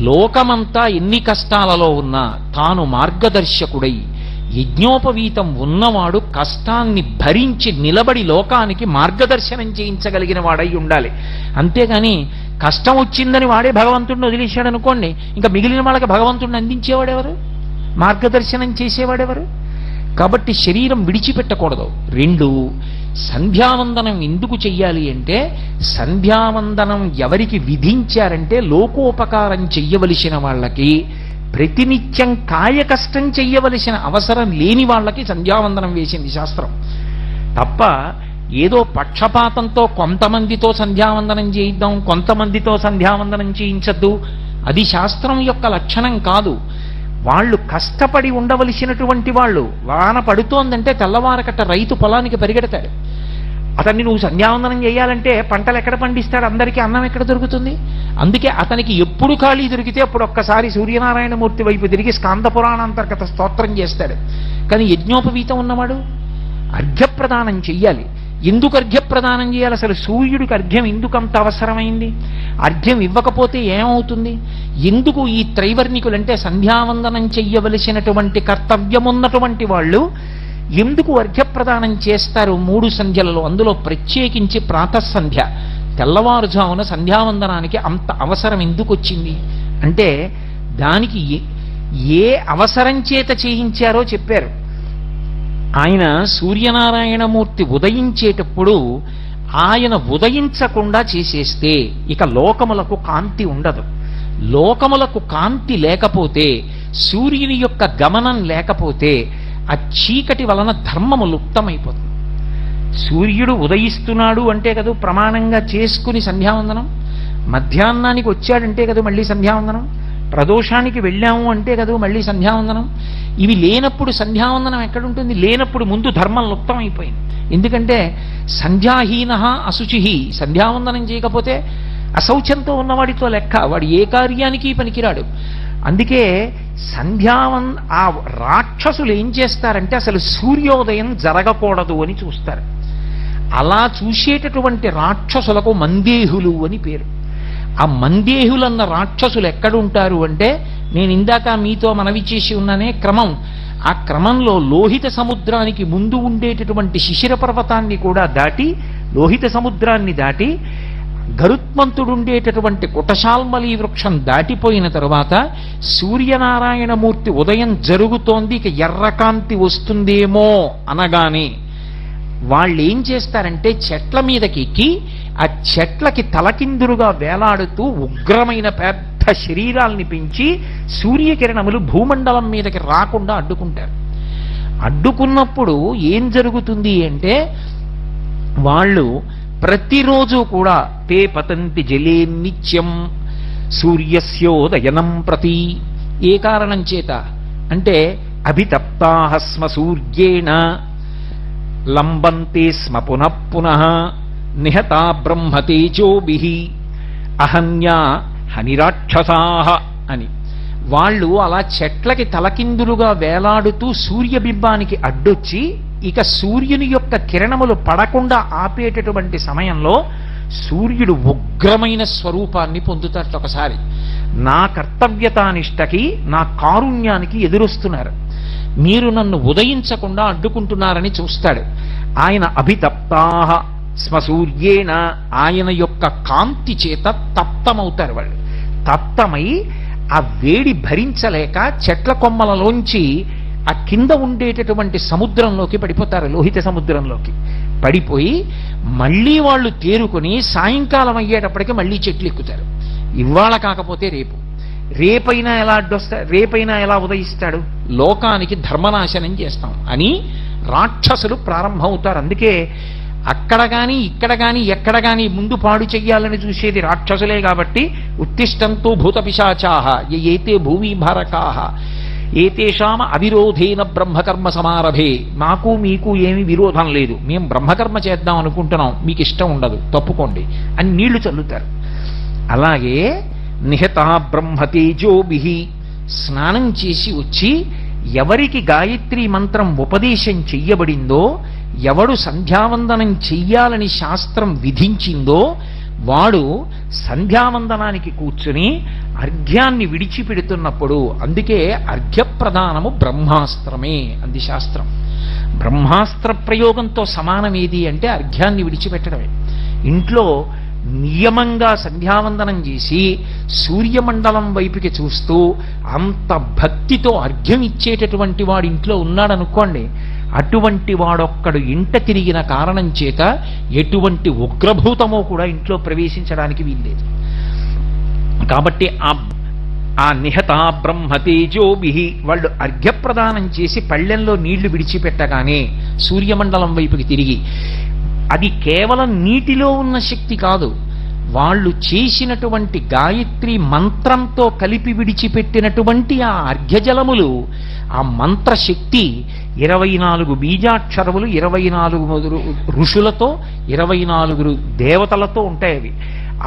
లోకమంతా ఎన్ని కష్టాలలో ఉన్నా తాను మార్గదర్శకుడై యజ్ఞోపవీతం ఉన్నవాడు కష్టాన్ని భరించి నిలబడి లోకానికి మార్గదర్శనం చేయించగలిగిన వాడై ఉండాలి. అంతేగాని కష్టం వచ్చిందని వాడే భగవంతుడిని వదిలేశాడు అనుకోండి, ఇంకా మిగిలిన వాళ్ళకి భగవంతుడిని అందించేవాడెవరు, మార్గదర్శనం చేసేవాడెవరు? కాబట్టి శరీరం విడిచిపెట్టకూడదు. 2, సంధ్యావందనం ఎందుకు చెయ్యాలి అంటే, సంధ్యావందనం ఎవరికి విధించారంటే లోకోపకారం చెయ్యవలసిన వాళ్ళకి, ప్రతినిత్యం కాయ కష్టం చెయ్యవలసిన అవసరం లేని వాళ్ళకి సంధ్యావందనం వేసింది శాస్త్రం. తప్ప ఏదో పక్షపాతంతో కొంతమందితో సంధ్యావందనం చేయిద్దాం, కొంతమందితో సంధ్యావందనం చేయించద్దు, అది శాస్త్రం యొక్క లక్షణం కాదు. వాళ్ళు కష్టపడి ఉండవలసినటువంటి వాళ్ళు. వాన పడుతోందంటే తెల్లవారకట్ట రైతు పొలానికి పరిగెడతాడు. అతన్ని నువ్వు సంధ్యావందనం చేయాలంటే పంటలు ఎక్కడ పండిస్తాడు, అందరికీ అన్నం ఎక్కడ దొరుకుతుంది? అందుకే అతనికి ఎప్పుడు ఖాళీ దొరికితే అప్పుడు ఒక్కసారి సూర్యనారాయణమూర్తి వైపు తిరిగి స్కాంద పురాణాంతర్గత స్తోత్రం చేస్తాడు. కానీ యజ్ఞోపవీతం ఉన్నవాడు అర్ఘ్యప్రదానం చెయ్యాలి. ఎందుకు అర్ఘ్యప్రదానం చేయాలి? అసలు సూర్యుడికి అర్ఘ్యం ఎందుకు అంత అవసరమైంది? అర్ఘ్యం ఇవ్వకపోతే ఏమవుతుంది? ఎందుకు ఈ త్రైవర్ణికులంటే సంధ్యావందనం చెయ్యవలసినటువంటి కర్తవ్యమున్నటువంటి వాళ్ళు ఎందుకు అర్ఘ్యప్రదానం చేస్తారు 3 సంధ్యలలో? అందులో ప్రత్యేకించి ప్రాతఃసంధ్య, తెల్లవారుజామున సంధ్యావందనానికి అంత అవసరం ఎందుకు వచ్చింది అంటే, దానికి ఏ అవసరం చేత చేయించారో చెప్పారు. ఆయన సూర్యనారాయణమూర్తి ఉదయించేటప్పుడు ఆయన ఉదయించకుండా చేసేస్తే ఇక లోకములకు కాంతి ఉండదు. లోకములకు కాంతి లేకపోతే, సూర్యుని యొక్క గమనం లేకపోతే ఆ చీకటి వలన ధర్మము లుప్తమైపోతుంది. సూర్యుడు ఉదయిస్తున్నాడు అంటే కదా ప్రమాణంగా చేసుకుని సంధ్యావందనం, మధ్యాహ్నానికి వచ్చాడంటే కదా మళ్ళీ సంధ్యావందనం, ప్రదోషానికి వెళ్ళాము అంటే కదా మళ్ళీ సంధ్యావందనం. ఇవి లేనప్పుడు సంధ్యావందనం ఎక్కడుంటుంది? లేనప్పుడు ముందు ధర్మం లుప్తమైపోయింది. ఎందుకంటే సంధ్యాహీన అశుచి, సంధ్యావందనం చేయకపోతే అశౌచంతో ఉన్నవాడితో లెక్క, వాడు ఏ కార్యానికి పనికిరాడు. అందుకే ఆ రాక్షసులు ఏం చేస్తారంటే అసలు సూర్యోదయం జరగకూడదు అని చూస్తారు. అలా చూసేటటువంటి రాక్షసులకు మందేహులు అని పేరు. ఆ మందేహులన్న రాక్షసులు ఎక్కడుంటారు అంటే, నేను ఇందాక మీతో మనవి చేసి ఉన్నానే క్రమం, ఆ క్రమంలో లోహిత సముద్రానికి ముందు ఉండేటటువంటి శిశిర పర్వతాన్ని కూడా దాటి, లోహిత సముద్రాన్ని దాటి గరుత్మంతుడుండేటటువంటి కుటశాల్మలి వృక్షం దాటిపోయిన తరువాత సూర్యనారాయణమూర్తి ఉదయం జరుగుతోంది, ఇక ఎర్రకాంతి వస్తుందేమో అనగానే వాళ్ళు ఏం చేస్తారంటే చెట్ల మీదకి ఎక్కి ఆ చెట్లకి తలకిందులుగా వేలాడుతూ ఉగ్రమైన పెద్ద శరీరాల్ని పెంచి సూర్యకిరణములు భూమండలం మీదకి రాకుండా అడ్డుకుంటారు. అడ్డుకున్నప్పుడు ఏం జరుగుతుంది అంటే, వాళ్ళు ప్రతిరోజు కూడా తే పతంతి జలే నిత్యం సూర్యస్యోదయనం ప్రతి. ఏ కారణం చేత అంటే, అభితప్తాః స్మ సూర్యేణ లంబంతే స్మ పునః పునః నిహతా బ్రహ్మతేజోభిః అహన్యా హనిరాక్షసాః అని. వాళ్ళు అలా చెట్లకి తలకిందులుగా వేలాడుతూ సూర్యబింబానికి అడ్డొచ్చి, ఇక సూర్యుని యొక్క కిరణములు పడకుండా ఆపేటటువంటి సమయంలో సూర్యుడు ఉగ్రమైన స్వరూపాన్ని పొందుతాడు ఒకసారి. నా కర్తవ్యతానిష్టకి, నా కారుణ్యానికి ఎదురొస్తున్నారు, మీరు నన్ను ఉదయించకుండా అడ్డుకుంటున్నారని చూస్తాడు. ఆయన అభితప్తాహ స్మసూర్యేణ, ఆయన యొక్క కాంతి చేత తప్తమవుతారు వాళ్ళు. తప్తమై ఆ వేడి భరించలేక చెట్ల కొమ్మలలోంచి ఆ కింద ఉండేటటువంటి సముద్రంలోకి పడిపోతారు, లోహిత సముద్రంలోకి పడిపోయి మళ్ళీ వాళ్ళు తేరుకొని సాయంకాలం అయ్యేటప్పటికి మళ్ళీ చెట్లు ఎక్కుతారు. ఇవాళ కాకపోతే రేపు, రేపైనా ఎలా అడ్డొస్తా, రేపైనా ఎలా ఉదయిస్తాడు, లోకానికి ధర్మనాశనం చేస్తాం అని రాక్షసులు ప్రారంభమవుతారు. అందుకే అక్కడ కానీ ఇక్కడ కానీ ఎక్కడ కానీ ముందు పాడు చెయ్యాలని చూసేది రాక్షసులే. కాబట్టి ఉత్తిష్టంతో భూత పిశాచాః ఏతే భూమి భారకాః ఏతేషామ అవిరోధేన బ్రహ్మకర్మ సమారభే. మాకు మీకు ఏమీ విరోధం లేదు, మేము బ్రహ్మకర్మ చేద్దాం అనుకుంటున్నాం, మీకు ఇష్టం ఉండదు, తప్పుకోండి అని నీళ్లు చల్లుతారు. అలాగే నిహతా బ్రహ్మతేజోభిః, స్నానం చేసి వచ్చి ఎవరికి గాయత్రి మంత్రం ఉపదేశం చెయ్యబడిందో, ఎవడు సంధ్యావందనం చెయ్యాలని శాస్త్రం విధించిందో వాడు సంధ్యావందనానికి కూర్చుని అర్ఘ్యాన్ని విడిచిపెడుతున్నప్పుడు, అందుకే అర్ఘ్యప్రదానము బ్రహ్మాస్త్రమే అంది శాస్త్రం. బ్రహ్మాస్త్ర ప్రయోగంతో సమానమేది అంటే అర్ఘ్యాన్ని విడిచిపెట్టడమే. ఇంట్లో నియమంగా సంధ్యావందనం చేసి సూర్యమండలం వైపుకి చూస్తూ అంత భక్తితో అర్ఘ్యం ఇచ్చేటటువంటి వాడు ఇంట్లో ఉన్నాడనుకోండి, అటువంటి వాడొక్కడు ఇంట తిరిగిన కారణం చేత ఎటువంటి ఉగ్రభూతమో కూడా ఇంట్లో ప్రవేశించడానికి వీల్లేదు. కాబట్టి ఆ నిహతా బ్రహ్మతేజోభిః వాళ్ళు అర్ఘ్యప్రదానం చేసి పళ్ళెంలో నీళ్లు విడిచిపెట్టగానే సూర్యమండలం వైపుకి తిరిగి, అది కేవలం నీటిలో ఉన్న శక్తి కాదు, వాళ్ళు చేసినటువంటి గాయత్రి మంత్రంతో కలిపి విడిచిపెట్టినటువంటి ఆ అర్ఘ్యజలములు, ఆ మంత్రశక్తి 24 బీజాక్షరములు 24 ఋషులతో 24 దేవతలతో ఉంటాయి. అవి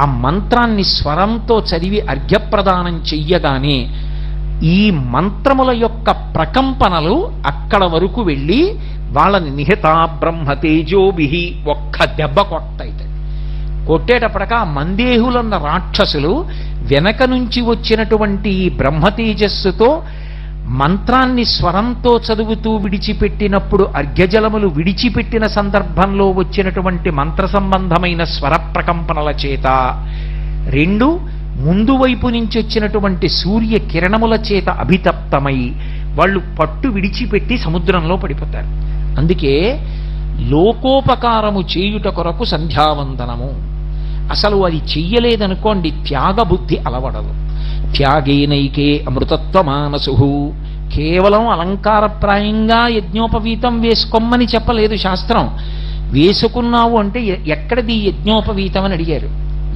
ఆ మంత్రాన్ని స్వరంతో చదివి అర్ఘ్యప్రదానం చెయ్యగానే ఈ మంత్రముల యొక్క ప్రకంపనలు అక్కడ వరకు వెళ్ళి వాళ్ళని నిహతా బ్రహ్మతేజోభిః ఒక్క దెబ్బ కొట్టాయి. కొట్టేటప్పటిక ఆ మందేహులన్న రాక్షసులు వెనక నుంచి వచ్చినటువంటి ఈ బ్రహ్మతేజస్సుతో మంత్రాన్ని స్వరంతో చదువుతూ విడిచిపెట్టినప్పుడు అర్ఘ్యజలములు విడిచిపెట్టిన సందర్భంలో వచ్చినటువంటి మంత్ర సంబంధమైన స్వర ప్రకంపనల చేత, 2 ముందు వైపు నుంచి వచ్చినటువంటి సూర్య కిరణముల చేత అభితప్తమై వాళ్ళు పట్టు విడిచిపెట్టి సముద్రంలో పడిపోతారు. అందుకే లోకోపకారము చేయుట కొరకు సంధ్యావందనము. అసలు అది చెయ్యలేదనుకోండి త్యాగబుద్ధి అలవడదు. త్యాగేనైకే అమృతత్వమానసు, కేవలం అలంకారప్రాయంగా యజ్ఞోపవీతం వేసుకోమని చెప్పలేదు శాస్త్రం. వేసుకున్నావు అంటే ఎక్కడది యజ్ఞోపవీతం అని అడిగారు.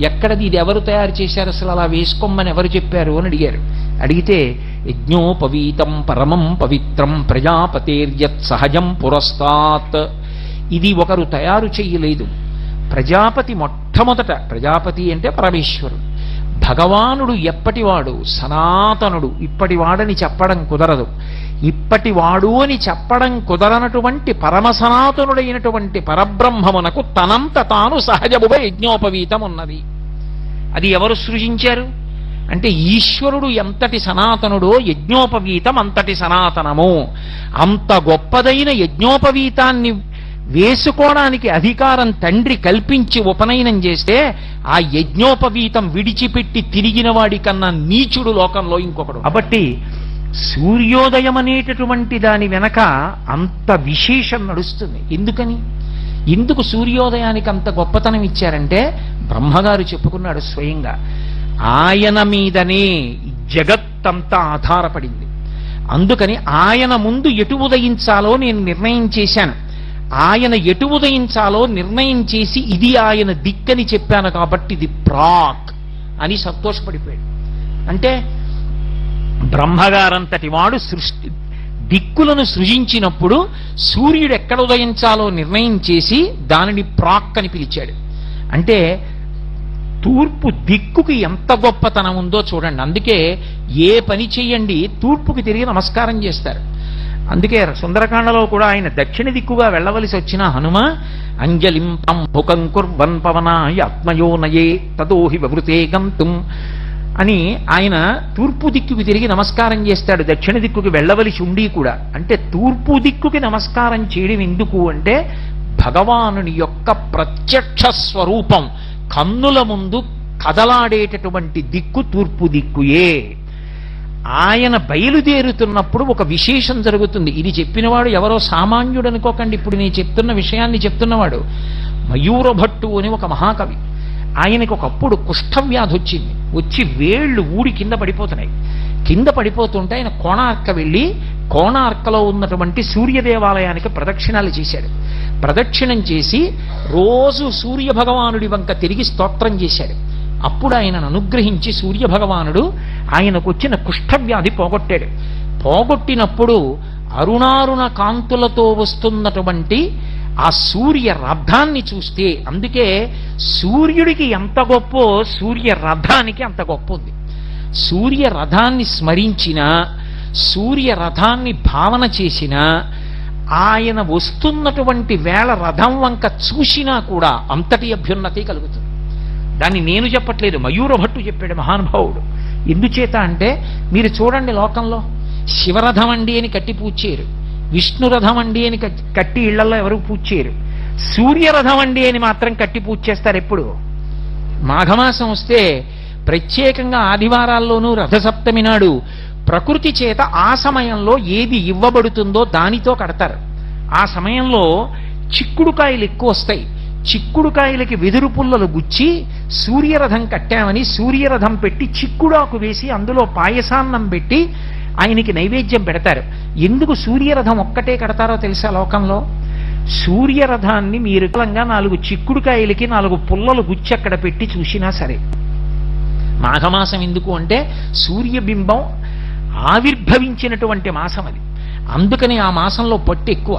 ఎక్కడది, ఇది ఎవరు తయారు చేశారు, అసలు అలా వేసుకోమని ఎవరు చెప్పారు అని అడిగారు. అడిగితే యజ్ఞోపవీతం పరమం పవిత్రం ప్రజాపతేర్యత్ సహజం పురస్తాత్, ఇది ఒకరు తయారు చెయ్యలేదు. ప్రజాపతి మొట్టమొదట, ప్రజాపతి అంటే పరమేశ్వరుడు, భగవానుడు ఎప్పటివాడు, సనాతనుడు, ఇప్పటివాడని చెప్పడం కుదరదు. ఇప్పటివాడు అని చెప్పడం కుదరనటువంటి పరమ సనాతనుడైనటువంటి పరబ్రహ్మమునకు తనంత తాను సహజముగా యజ్ఞోపవీతం ఉన్నది. అది ఎవరు సృజించారు అంటే ఈశ్వరుడు ఎంతటి సనాతనుడో యజ్ఞోపవీతం అంతటి సనాతనము. అంత గొప్పదైన యజ్ఞోపవీతాన్ని వేసుకోవడానికి అధికారం తండ్రి కల్పించి ఉపనయనం చేస్తే ఆ యజ్ఞోపవీతం విడిచిపెట్టి తిరిగిన వాడి కన్నా నీచుడు లోకంలో ఇంకొకడు. కాబట్టి సూర్యోదయం అనేటటువంటి దాని వెనక అంత విశేషం నడుస్తుంది. ఎందుకు సూర్యోదయానికి అంత గొప్పతనం ఇచ్చారంటే బ్రహ్మగారు చెప్పుకున్నాడు స్వయంగా, ఆయన మీదనే జగత్తంతా ఆధారపడింది. అందుకని ఆయన ముందు ఎటు ఉదయించాలో నేను నిర్ణయం చేశాను, ఆయన ఎటు ఉదయించాలో నిర్ణయం చేసి ఇది ఆయన దిక్కని చెప్పాను కాబట్టి ఇది ప్రాక్ అని సంతోషపడిపోయాడు. అంటే బ్రహ్మగారంతటి వాడు దిక్కులను సృజించినప్పుడు సూర్యుడు ఎక్కడ ఉదయించాలో నిర్ణయం చేసి దానిని ప్రాక్ అని పిలిచాడు. అంటే తూర్పు దిక్కుకి ఎంత గొప్పతనం ఉందో చూడండి. అందుకే ఏ పని చెయ్యండి తూర్పుకి తిరిగి నమస్కారం చేస్తారు. అందుకే సుందరకాండలో కూడా ఆయన దక్షిణ దిక్కుగా వెళ్ళవలసి వచ్చిన హనుమ అంజలిం పంభుకం కుర్వన్ పవనాయ ఆత్మయోనయే తదోహి వివృతే గంతుం అని ఆయన తూర్పు దిక్కుకి తిరిగి నమస్కారం చేస్తాడు. దక్షిణ దిక్కుకి వెళ్ళవలసి ఉండి కూడా. అంటే తూర్పు దిక్కుకి నమస్కారం చేయడం ఎందుకు అంటే భగవానుని యొక్క ప్రత్యక్ష స్వరూపం కన్నుల ముందు కదలాడేటటువంటి దిక్కు తూర్పు దిక్కుయే. ఆయన బయలుదేరుతున్నప్పుడు ఒక విశేషం జరుగుతుంది. ఇది చెప్పినవాడు ఎవరో సామాన్యుడు అనుకోకండి. ఇప్పుడు నేను చెప్తున్న విషయాన్ని చెప్తున్నవాడు మయూరభట్టు అని ఒక మహాకవి. ఆయనకు ఒకప్పుడు కుష్ఠవ్యాధి వచ్చింది. వచ్చి వేళ్ళు ఊడి కింద పడిపోతున్నాయి. కింద పడిపోతుంటే ఆయన కోణార్క వెళ్ళి కోణార్కలో ఉన్నటువంటి సూర్య దేవాలయానికి ప్రదక్షిణాలు చేశాడు. ప్రదక్షిణం చేసి రోజు సూర్య భగవానుడి వంక తిరిగి స్తోత్రం చేశాడు. అప్పుడు ఆయనను అనుగ్రహించి సూర్య భగవానుడు ఆయనకు వచ్చిన కుష్ఠవ్యాధి పోగొట్టాడు. పోగొట్టినప్పుడు అరుణారుణ కాంతులతో వస్తున్నటువంటి ఆ సూర్య రథాన్ని చూస్తే, అందుకే సూర్యుడికి ఎంత గొప్పో సూర్య రథానికి అంత గొప్ప ఉంది. సూర్య రథాన్ని స్మరించినా, సూర్య రథాన్ని భావన చేసినా, ఆయన వస్తున్నటువంటి వేళ రథం వంక చూసినా కూడా అంతటి అభ్యున్నతి కలుగుతుంది. దాన్ని నేను చెప్పట్లేదు, మయూరభట్టు చెప్పాడు మహానుభావుడు. ఎందుచేత అంటే మీరు చూడండి, లోకంలో శివరథం అండి అని కట్టి పూజ చేయరు, విష్ణురథం అండి అని కట్టి ఇళ్లలో ఎవరు పూజ చేయరు. సూర్యరథం అండి అని మాత్రం కట్టి పూజ చేస్తారు. ఎప్పుడు మాఘమాసం వస్తే ప్రత్యేకంగా ఆదివారాల్లోనూ రథసప్తమి నాడు ప్రకృతి చేత ఆ సమయంలో ఏది ఇవ్వబడుతుందో దానితో కడతారు. ఆ సమయంలో చిక్కుడుకాయలు ఎక్కువ వస్తాయి. చిక్కుడుకాయలకి వెదురు పుల్లలు గుచ్చి సూర్యరథం కట్టామని సూర్యరథం పెట్టి చిక్కుడాకు వేసి అందులో పాయసాన్నం పెట్టి ఆయనకి నైవేద్యం పెడతారు. ఎందుకు సూర్యరథం ఒక్కటే కడతారో తెలుసా? లోకంలో సూర్యరథాన్ని మీరు 4 చిక్కుడుకాయలకి 4 పుల్లలు గుచ్చి అక్కడ పెట్టి చూసినా సరే. మాఘమాసం ఎందుకు అంటే సూర్యబింబం ఆవిర్భవించినటువంటి మాసం అది. అందుకని ఆ మాసంలో పట్టు ఎక్కువ.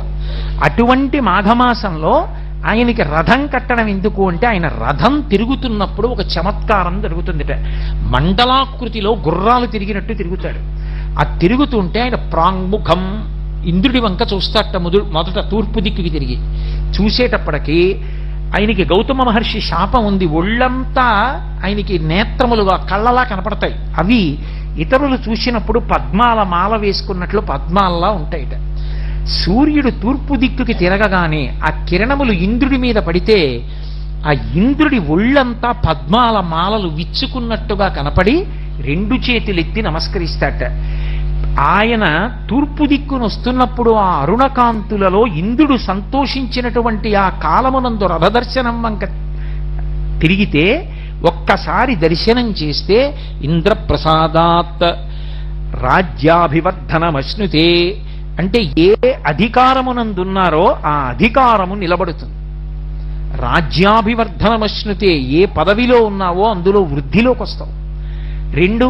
అటువంటి మాఘమాసంలో ఆయనకి రథం కట్టడం ఎందుకు అంటే ఆయన రథం తిరుగుతున్నప్పుడు ఒక చమత్కారం జరుగుతుందిట. మండలాకృతిలో గుర్రాలు తిరిగినట్టు తిరుగుతాడు. ఆ తిరుగుతుంటే ఆయన ప్రాంగుఖం ఇంద్రుడి వంక చూస్తాట. మొదట తూర్పు దిక్కుకి తిరిగి చూసేటప్పటికీ ఆయనకి గౌతమ మహర్షి శాపం ఉంది. ఒళ్ళంతా ఆయనకి నేత్రములుగా కళ్ళలా కనపడతాయి. అవి ఇతరులు చూసినప్పుడు పద్మాల మాల వేసుకున్నట్లు పద్మాలలా ఉంటాయిట. సూర్యుడు తూర్పు దిక్కుకి తిరగగానే ఆ కిరణములు ఇంద్రుడి మీద పడితే ఆ ఇంద్రుడి ఒళ్ళంతా పద్మాల మాలలు విచ్చుకున్నట్టుగా కనపడి 2 చేతులెత్తి నమస్కరిస్తాట. ఆయన తూర్పు దిక్కును వస్తున్నప్పుడు ఆ అరుణకాంతులలో ఇంద్రుడు సంతోషించినటువంటి ఆ కాలమునందు రథదర్శనం వంక తిరిగితే ఒక్కసారి దర్శనం చేస్తే ఇంద్రప్రసాదాత్ రాజ్యాభివర్ధనమశ్నుతే అంటే ఏ అధికారమునందున్నారో ఆ అధికారము నిలబడుతుంది. రాజ్యాభివర్ధనమశ్నుతే ఏ పదవిలో ఉన్నావో అందులో వృద్ధిలోకి వస్తావు. 2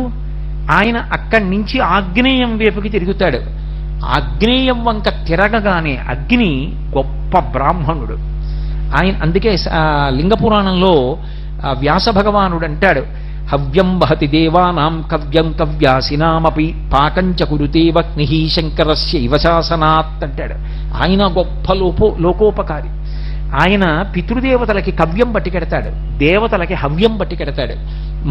ఆయన అక్కడి నుంచి ఆగ్నేయం వైపుకి తిరుగుతాడు. ఆగ్నేయం వంక తిరగగానే అగ్ని గొప్ప బ్రాహ్మణుడు ఆయన. అందుకే లింగపురాణంలో వ్యాస భగవానుడు అంటాడు, హవ్యం వహతి దేవానాం కవ్యం కవ్యాసినామపి పాకంచ కురుతే వహ్ని శంకరస్య ఇవశాసనాత్ అంటాడు. ఆయన గొప్ప లోకోపకారి. ఆయన పితృదేవతలకి కవ్యం పట్టికెడతాడు, దేవతలకి హవ్యం పట్టికెడతాడు.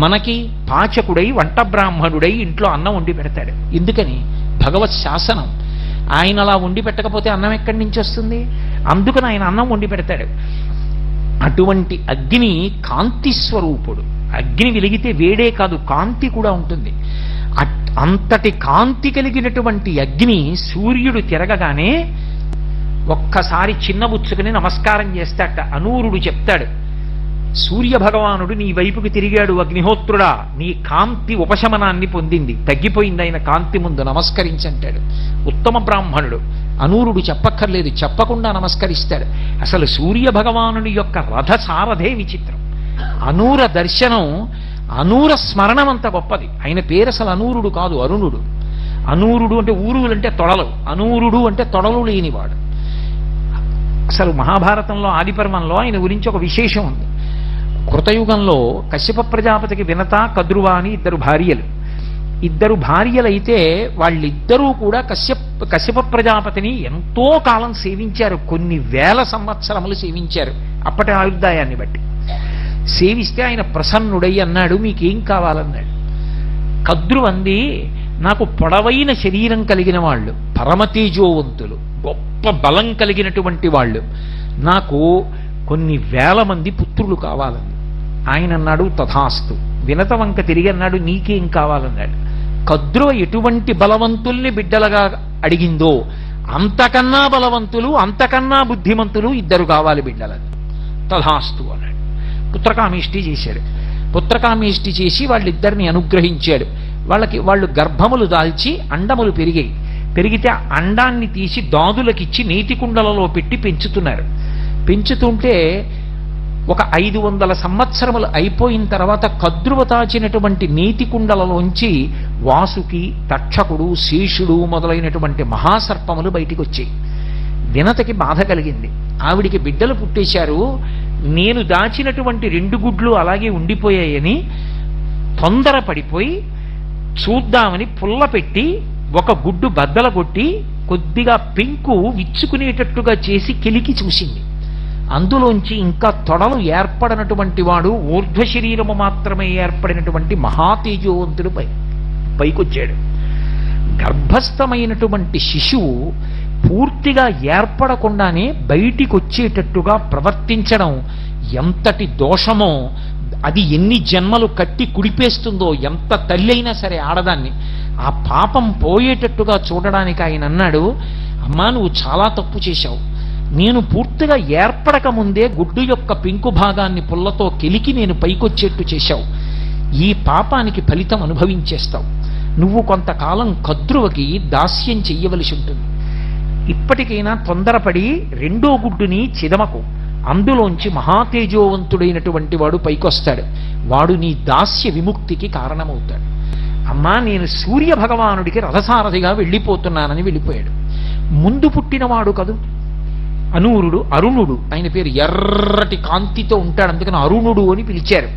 మనకి పాచకుడై వంట బ్రాహ్మణుడై ఇంట్లో అన్నం వండి పెడతాడు. ఎందుకని? భగవత్ శాసనం. ఆయన అలా వండి పెట్టకపోతే అన్నం ఎక్కడి నుంచి వస్తుంది? అందుకని ఆయన అన్నం వండి పెడతాడు. అటువంటి అగ్ని కాంతి స్వరూపుడు. అగ్ని వెలిగితే వేడే కాదు, కాంతి కూడా ఉంటుంది. అంతటి కాంతి కలిగినటువంటి అగ్ని సూర్యుడు తిరగగానే ఒక్కసారి చిన్నబుచ్చుకుని నమస్కారం చేస్తాట. అనూరుడు చెప్తాడు, సూర్య భగవానుడు నీ వైపుకి తిరిగాడు అగ్నిహోత్రుడా, నీ కాంతి ఉపశమనాన్ని పొందింది, తగ్గిపోయింది ఆయన కాంతి ముందు, నమస్కరించంటాడు. ఉత్తమ బ్రాహ్మణుడు. అనూరుడు చెప్పక్కర్లేదు, చెప్పకుండా నమస్కరిస్తాడు. అసలు సూర్య భగవానుడి యొక్క రథ సారథే విచిత్రం. అనూర దర్శనం, అనూర స్మరణం అంత గొప్పది. ఆయన పేరు అసలు అనూరుడు కాదు, అరుణుడు. అనూరుడు అంటే ఊరువులు అంటే తొడలు, అనూరుడు అంటే తొడలు లేనివాడు. అసలు మహాభారతంలో ఆదిపర్వంలో ఆయన గురించి ఒక విశేషం ఉంది. కృతయుగంలో కశ్యప ప్రజాపతికి వినత, కద్రువ అని 2 భార్యలు. ఇద్దరు భార్యలైతే వాళ్ళిద్దరూ కూడా కశ్యప ప్రజాపతిని ఎంతో కాలం సేవించారు, కొన్ని వేల సంవత్సరములు సేవించారు అప్పటి ఆయుర్దాయాన్ని బట్టి. సేవిస్తే ఆయన ప్రసన్నుడై అన్నాడు, మీకేం కావాలన్నాడు. కద్రువంది, నాకు పొడవైన శరీరం కలిగిన వాళ్ళు, పరమతేజోవంతులు, గొప్ప బలం కలిగినటువంటి వాళ్ళు, నాకు కొన్ని వేల మంది పుత్రులు కావాలంది. ఆయన అన్నాడు తథాస్తు. వినత వంక తిరిగి అన్నాడు, నీకేం కావాలన్నాడు. కద్రువ ఎటువంటి బలవంతుల్ని బిడ్డలుగా అడిగిందో అంతకన్నా బలవంతులు, అంతకన్నా బుద్ధిమంతులు ఇద్దరు కావాలి బిడ్డలని. తథాస్తు అన్నాడు. పుత్రకామేష్టి చేశాడు. పుత్రకామేష్టి చేసి వాళ్ళిద్దరిని అనుగ్రహించాడు. వాళ్ళు గర్భములు దాల్చి అండములు పెరిగాయి. పెరిగితే అండాన్ని తీసి దాదులకిచ్చి నీటి కుండలలో పెట్టి పెంచుతున్నారు. పెంచుతుంటే ఒక 500 సంవత్సరములు అయిపోయిన తర్వాత కద్రువ తాచినటువంటి నీటి కుండలలోంచి వాసుకి, తక్షకుడు, శేషుడు మొదలైనటువంటి మహాసర్పములు బయటికి వచ్చాయి. వినతకి బాధ కలిగింది. ఆవిడికి బిడ్డలు పుట్టేశారు, నేను దాచినటువంటి 2 గుడ్లు అలాగే ఉండిపోయాయని తొందరపడిపోయి చూద్దామని పుల్ల పెట్టి ఒక గుడ్డు బద్దల కొట్టి కొద్దిగా పెంకు విచ్చుకునేటట్టుగా చేసి కెలికి చూసింది. అందులోంచి ఇంకా తొడలు ఏర్పడినటువంటి వాడు, ఊర్ధ్వ శరీరము మాత్రమే ఏర్పడినటువంటి మహాతేజోవంతుడు పైకొచ్చాడు. గర్భస్థమైనటువంటి శిశువు పూర్తిగా ఏర్పడకుండానే బయటికి వచ్చేటట్టుగా ప్రవర్తించడం ఎంతటి దోషమో, అది ఎన్ని జన్మలు కట్టి కుడిపేస్తుందో, ఎంత తల్లి అయినా సరే ఆడదాన్ని. ఆ పాపం పోయేటట్టుగా చూడడానికి ఆయన అన్నాడు, అమ్మా నువ్వు చాలా తప్పు చేశావు. నేను పూర్తిగా ఏర్పడక ముందే గుడ్డు యొక్క పెంకు భాగాన్ని పుల్లతో కెలికి నేను పైకొచ్చేట్టు చేశావు. ఈ పాపానికి ఫలితం అనుభవించేస్తావు. నువ్వు కొంతకాలం కద్రువకి దాస్యం చెయ్యవలసి ఉంటుంది. ఇప్పటికైనా తొందరపడి 2వ గుడ్డుని చిదమకు, అందులోంచి మహాతేజోవంతుడైనటువంటి వాడు పైకొస్తాడు. వాడు నీ దాస్య విముక్తికి కారణమవుతాడు. అమ్మా నేను సూర్య భగవానుడికి రథసారథిగా వెళ్ళిపోతున్నానని వెళ్ళిపోయాడు. ముందు పుట్టినవాడు కదూ అనూరుడు, అరుణుడు ఆయన పేరు, ఎర్రటి కాంతితో ఉంటాడు, అందుకని అరుణుడు అని పిలిచారు.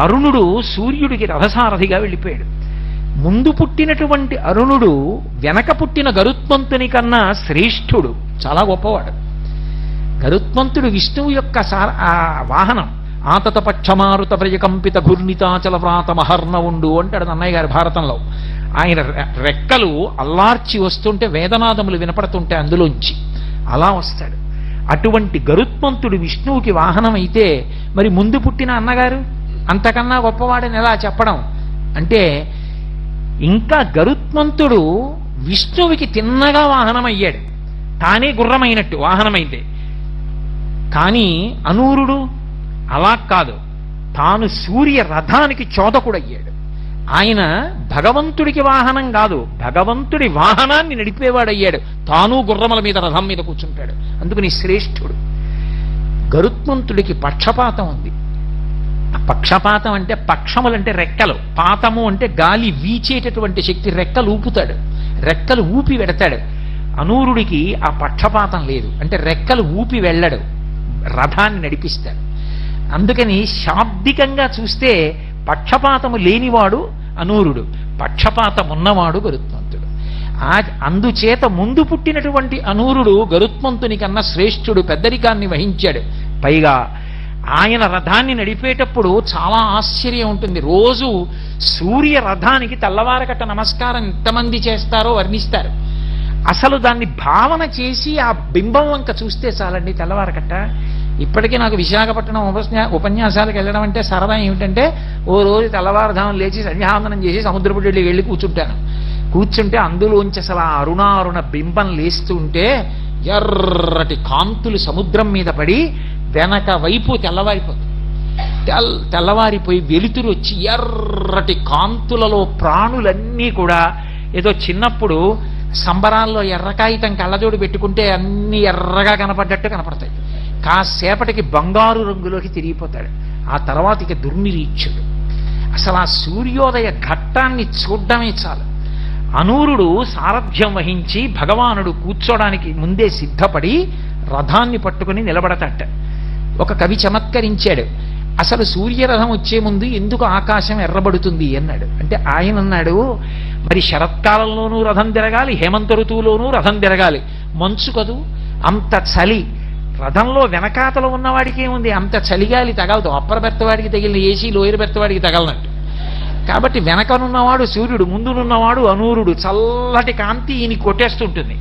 అరుణుడు సూర్యుడికి రథసారథిగా వెళ్ళిపోయాడు. ముందు పుట్టినటువంటి అరుణుడు వెనక పుట్టిన గరుత్మంతుని కన్నా శ్రేష్ఠుడు, చాలా గొప్పవాడు. గరుత్మంతుడు విష్ణువు యొక్క వాహనం. ఆతత పక్షమారుత ప్రజకంపిత ఘూర్ణితాచల వ్రాత మహర్ణవుండు అంటాడు అన్నయ్య గారి భారతంలో. ఆయన రెక్కలు అల్లార్చి వస్తుంటే వేదనాదములు వినపడుతుంటే అందులోంచి అలా వస్తాడు. అటువంటి గరుత్మంతుడు విష్ణువుకి వాహనం అయితే మరి ముందు పుట్టిన అన్నగారు అంతకన్నా గొప్పవాడని ఎలా చెప్పడం అంటే, ఇంకా గరుత్మంతుడు విష్ణువుకి తిన్నగా వాహనం అయ్యాడు, తానే గుర్రమైనట్టు వాహనమైతే. కానీ అనూరుడు అలా కాదు, తాను సూర్య రథానికి చోదకుడయ్యాడు. ఆయన భగవంతుడికి వాహనం కాదు, భగవంతుడి వాహనాన్ని నడిపేవాడయ్యాడు. తాను గుర్రముల మీద రథం మీద కూర్చుంటాడు. అందుకని శ్రేష్ఠుడు. గరుత్మంతుడికి పక్షపాతం ఉంది. పక్షపాతం అంటే పక్షములంటే రెక్కలు, పాతము అంటే గాలి వీచేటటువంటి శక్తి. రెక్కలు ఊపుతాడు, రెక్కలు ఊపి వెడతాడు. అనూరుడికి ఆ పక్షపాతం లేదు, అంటే రెక్కలు ఊపి వెళ్ళడు, రథాన్ని నడిపిస్తాడు. అందుకని శాబ్దికంగా చూస్తే పక్షపాతము లేనివాడు అనూరుడు, పక్షపాతం ఉన్నవాడు గరుత్మంతుడు. అందుచేత ముందు పుట్టినటువంటి అనూరుడు గరుత్మంతుని కన్నా శ్రేష్ఠుడు, పెద్దరికాన్ని వహించాడు. పైగా ఆయన రథాన్ని నడిపేటప్పుడు చాలా ఆశ్చర్యం ఉంటుంది. రోజు సూర్య రథానికి తెల్లవారకట్ట నమస్కారం ఎంతమంది చేస్తారో వర్ణిస్తారు. అసలు దాన్ని భావన చేసి ఆ బింబం వంక చూస్తే చాలండి తెల్లవారకట్ట. ఇప్పటికీ నాకు విశాఖపట్నం ఉపన్యాసాలకు వెళ్ళడం అంటే సరదా ఏమిటంటే, ఓ రోజు తెల్లవారుధామం లేచి సంధ్యావందనం చేసి సముద్రపుడికి వెళ్ళి కూర్చుంటాను. కూర్చుంటే అందులోంచి అసలు ఆ అరుణారుణ బింబం లేస్తుంటే ఎర్రటి కాంతులు సముద్రం మీద పడి వెనక వైపు తెల్లవారిపోతుంది. తెల్లవారిపోయి వెలుతురు వచ్చి ఎర్రటి కాంతులలో ప్రాణులన్నీ కూడా ఏదో చిన్నప్పుడు సంబరాల్లో ఎర్రకాగితం కళ్ళజోడు పెట్టుకుంటే అన్ని ఎర్రగా కనపడ్డట్టు కనపడతాయి. కాసేపటికి బంగారు రంగులోకి తిరిగిపోతాడు. ఆ తర్వాత ఇక దుర్నిరీక్షుడు. అసలు ఆ సూర్యోదయ ఘట్టాన్ని చూడ్డమే చాలు. అనూరుడు సారథ్యం వహించి భగవానుడు కూర్చోడానికి ముందే సిద్ధపడి రథాన్ని పట్టుకుని నిలబడతట. ఒక కవి చమత్కరించాడు. అసలు సూర్యరథం వచ్చే ముందు ఎందుకు ఆకాశం ఎర్రబడుతుంది అన్నాడు. అంటే ఆయన అన్నాడు, మరి శరత్కాలంలోనూ రథం తిరగాలి, హేమంత ఋతువులోనూ రథం తిరగాలి, మంచు కదూ, అంత చలి. రథంలో వెనకాతలో ఉన్నవాడికి ఏముంది, అంత చలిగాలి తగలదు, అప్పర బెర్తవాడికి తగిలిన ఏసీ లోయర్ బెర్తవాడికి తగలనట్టు. కాబట్టి వెనకనున్నవాడు సూర్యుడు, ముందునున్నవాడు అనూరుడు, చల్లటి కాంతి ఈయన కొట్టేస్తుంటుంది.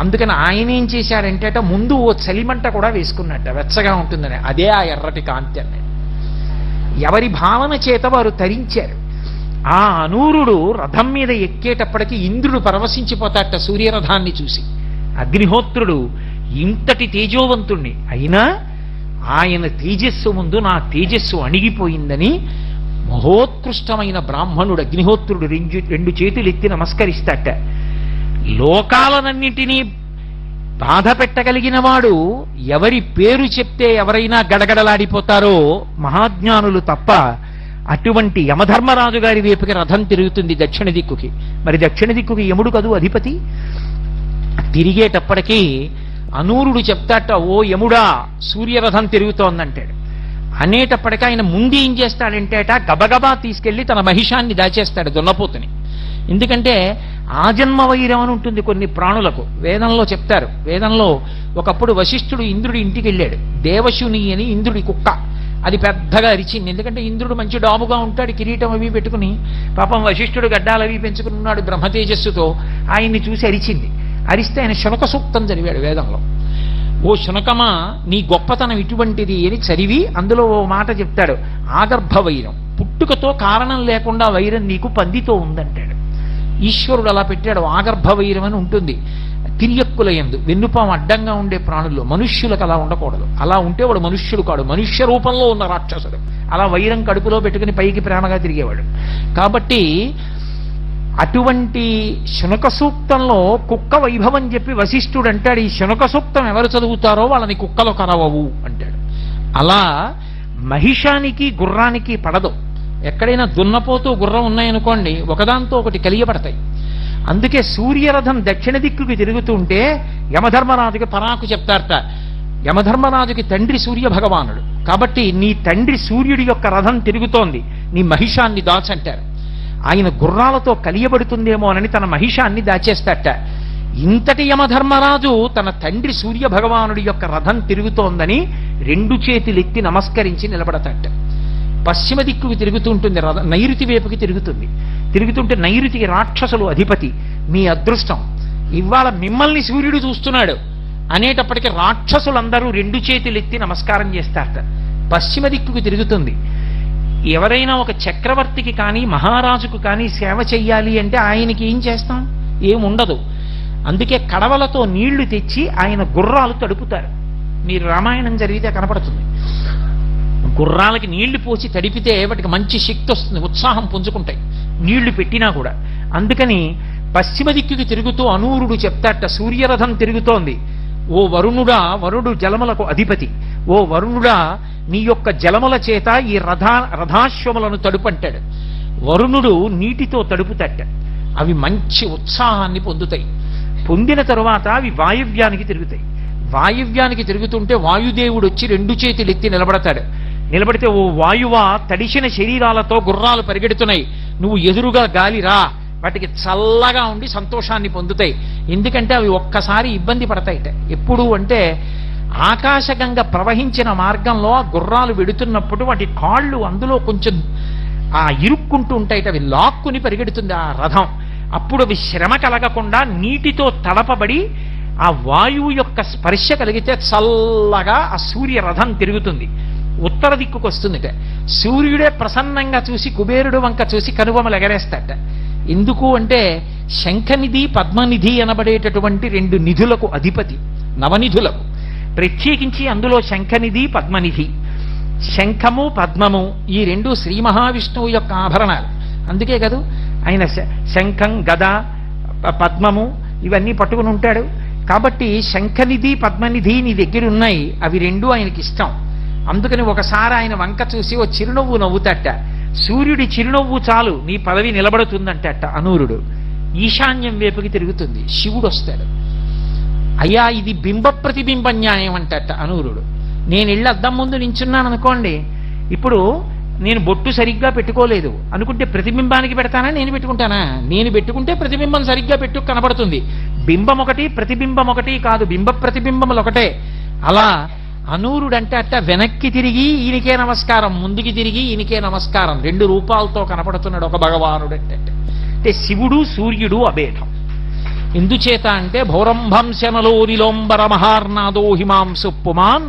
అందుకని ఆయన ఏం చేశాడంటే ముందు ఓ చలిమంట కూడా వేసుకున్నట్ట, వెచ్చగా ఉంటుందని. అదే ఆ ఎర్రటి కాంతి అన్నాడు. ఎవరి భావన చేత వారు తరించారు. ఆ అనూరుడు రథం మీద ఎక్కేటప్పటికి ఇంద్రుడు పరవశించిపోతాట సూర్యరథాన్ని చూసి. అగ్నిహోత్రుడు ఇంతటి తేజోవంతుణ్ణి అయినా ఆయన తేజస్సు ముందు నా తేజస్సు అణిగిపోయిందని మహోత్కృష్టమైన బ్రాహ్మణుడు అగ్నిహోత్రుడు రెండు చేతులు ఎత్తి నమస్కరిస్తాట. లోకాలనన్నింటినీ బాధ పెట్టగలిగిన వాడు ఎవరి పేరు చెప్తే ఎవరైనా గడగడలాడిపోతారో మహాజ్ఞానులు తప్ప. అటువంటి యమధర్మరాజు గారి వైపుకి రథం తిరుగుతుంది దక్షిణ దిక్కుకి. మరి దక్షిణ దిక్కుకి యముడు కదూ అధిపతి. తిరిగేటప్పటికీ అనూరుడు చెప్తాట, ఓ యముడా సూర్యరథం తిరుగుతోందంటాడు. అనేటప్పటికీ ఆయన ముందు ఏం చేస్తాడంటేట గబగబా తీసుకెళ్లి తన మహిషాన్ని దాచేస్తాడు, దున్నపోతుని. ఎందుకంటే ఆజన్మ వైరం అని ఉంటుంది కొన్ని ప్రాణులకు, వేదంలో చెప్తారు. వేదంలో ఒకప్పుడు వశిష్ఠుడు ఇంద్రుడి ఇంటికి వెళ్ళాడు. దేవశుని అని ఇంద్రుడి కుక్క, అది పెద్దగా అరిచింది. ఎందుకంటే ఇంద్రుడు మంచి డాబుగా ఉంటాడు, కిరీటం అవి పెట్టుకుని. పాపం వశిష్ఠుడు గడ్డాలు అవి పెంచుకుని ఉన్నాడు బ్రహ్మతేజస్సుతో. ఆయన్ని చూసి అరిచింది. అరిస్తే ఆయన శునక సూక్తం చదివాడు వేదంలో. ఓ శునకమా నీ గొప్పతనం ఇటువంటిది అని చదివి అందులో ఓ మాట చెప్తాడు, ఆగర్భ వైరం, పుట్టుకతో కారణం లేకుండా వైరం నీకు పందితో ఉందంటాడు. ఈశ్వరుడు అలా పెట్టాడు. ఆగర్భ వైరం అని ఉంటుంది తిరియక్కుల యందు, వెన్నుపాము అడ్డంగా ఉండే ప్రాణుల్లో. మనుష్యులకు అలా ఉండకూడదు. అలా ఉంటే వాడు మనుష్యుడు కాడు, మనుష్య రూపంలో ఉన్న రాక్షసుడు. అలా వైరం కడుపులో పెట్టుకుని పైకి ప్రేమగా తిరిగేవాడు. కాబట్టి అటువంటి శునక సూక్తంలో కుక్క వైభవం చెప్పి వశిష్ఠుడు అంటాడు, ఈ శునక సూక్తం ఎవరు చదువుతారో వాళ్ళని కుక్కలు కరవవు అంటాడు. అలా మహిషానికి గుర్రానికి పడదు. ఎక్కడైనా దున్నపోతూ గుర్రం ఉన్నాయనుకోండి, ఒకదాంతో ఒకటి కలియబడతాయి. అందుకే సూర్యరథం దక్షిణ దిక్కుకి తిరుగుతుంటే యమధర్మరాజుకి పరాకు చెప్తారట. యమధర్మరాజుకి తండ్రి సూర్య భగవానుడు కాబట్టి నీ తండ్రి సూర్యుడి యొక్క రథం తిరుగుతోంది, నీ మహిషాన్ని దాచంటారు. ఆయన గుర్రాలతో కలియబడుతుందేమోనని తన మహిషాన్ని దాచేస్తాట. ఇంతటి యమధర్మరాజు తన తండ్రి సూర్య భగవానుడి యొక్క రథం తిరుగుతోందని రెండు చేతులెత్తి నమస్కరించి నిలబడతాట. పశ్చిమ దిక్కుకి తిరుగుతుంటుంది రథం, నైరుతి వైపుకి తిరుగుతుంది. తిరుగుతుంటే నైరుతికి రాక్షసులు అధిపతి. మీ అదృష్టం ఇవాళ మిమ్మల్ని సూర్యుడు చూస్తున్నాడు అనేటప్పటికీ రాక్షసులందరూ రెండు చేతులెత్తి నమస్కారం చేస్తారట. పశ్చిమ దిక్కుకి తిరుగుతుంది. ఎవరైనా ఒక చక్రవర్తికి కానీ మహారాజుకు కానీ సేవ చెయ్యాలి అంటే ఆయనకి ఏం చేస్తాం, ఏముండదు. అందుకే కడవలతో నీళ్లు తెచ్చి ఆయన గుర్రాలు తడుపుతారు. మీరు రామాయణం జరిగితే కనపడుతుంది. గుర్రాలకి నీళ్లు పోసి తడిపితే వాటికి మంచి శక్తి వస్తుంది, ఉత్సాహం పుంజుకుంటాయి నీళ్లు పెట్టినా కూడా. అందుకని పశ్చిమ దిక్కుకి తిరుగుతూ అనూరుడు చెప్తాట, సూర్యరథం తిరుగుతోంది. ఓ వరుణుడా, వరుడు జలములకు అధిపతి, ఓ వరుణుడా నీ యొక్క జలముల చేత ఈ రథాశ్వములను తడుపంటాడు. వరుణుడు నీటితో తడుపుతట. అవి మంచి ఉత్సాహాన్ని పొందుతాయి. పొందిన తరువాత అవి వాయువ్యానికి తిరుగుతాయి. వాయువ్యానికి తిరుగుతుంటే వాయుదేవుడు వచ్చి రెండు చేతులు ఎత్తి నిలబడతాడు. నిలబడితే, ఓ వాయువా తడిసిన శరీరాలతో గుర్రాలు పరిగెడుతున్నాయి, నువ్వు ఎదురుగా గాలిరా, వాటికి చల్లగా ఉండి సంతోషాన్ని పొందుతాయి. ఎందుకంటే అవి ఒక్కసారి ఇబ్బంది పడతాయిట. ఎప్పుడు అంటే ఆకాశగంగ ప్రవహించిన మార్గంలో ఆ గుర్రాలు వెడుతున్నప్పుడు వాటి కాళ్ళు అందులో కొంచెం ఇరుక్కుంటూ ఉంటాయిట. అవి లాక్కుని పరిగెడుతుంది ఆ రథం. అప్పుడు అవి శ్రమ కలగకుండా నీటితో తడపబడి ఆ వాయువు యొక్క స్పర్శ కలిగితే చల్లగా ఆ సూర్య రథం తిరుగుతుంది. ఉత్తర దిక్కుకు వస్తుందిట. సూర్యుడే ప్రసన్నంగా చూసి కుబేరుడు వంక చూసి కనుబొమలు ఎగరేస్తాట. ఎందుకు అంటే శంఖనిధి పద్మనిధి అనబడేటటువంటి రెండు నిధులకు అధిపతి, నవనిధులకు. ప్రత్యేకించి అందులో శంఖనిధి పద్మనిధి. శంఖము పద్మము ఈ రెండు శ్రీ మహావిష్ణువు యొక్క ఆభరణాలు. అందుకే కదూ ఆయన శంఖం గద పద్మము ఇవన్నీ పట్టుకుని ఉంటాడు. కాబట్టి శంఖనిధి పద్మనిధి నీ దగ్గర ఉన్నాయి, అవి రెండు ఆయనకి ఇష్టం. అందుకని ఒకసారి ఆయన వంక చూసి ఓ చిరునవ్వు నవ్వుతట. సూర్యుడి చిరునవ్వు చాలు నీ పదవి నిలబడుతుందంటట అనూరుడు. ఈశాన్యం వైపుకి తిరుగుతుంది. శివుడు వస్తాడు. అయ్యా ఇది బింబ ప్రతిబింబ న్యాయం అంటట అనూరుడు. నేను ఇళ్ళ అద్దం ముందు నించున్నాను అనుకోండి, ఇప్పుడు నేను బొట్టు సరిగ్గా పెట్టుకోలేదు అనుకుంటే ప్రతిబింబానికి పెడతానా, నేను పెట్టుకుంటానా? నేను పెట్టుకుంటే ప్రతిబింబం సరిగ్గా పెట్టు కనబడుతుంది. బింబం ఒకటి ప్రతిబింబం ఒకటి కాదు, బింబ ప్రతిబింబములు ఒకటే. అలా అనూరుడంటే అట్ట వెనక్కి తిరిగి ఈయనకే నమస్కారం, ముందుకి తిరిగి ఈయనకే నమస్కారం, రెండు రూపాలతో కనపడుతున్నాడు ఒక భగవానుడు. అంటే శివుడు సూర్యుడు అభేదం. ఎందుచేత అంటే భౌరంభంశనలో నిలోంబర మహార్నాదో హిమాంసు పుమాన్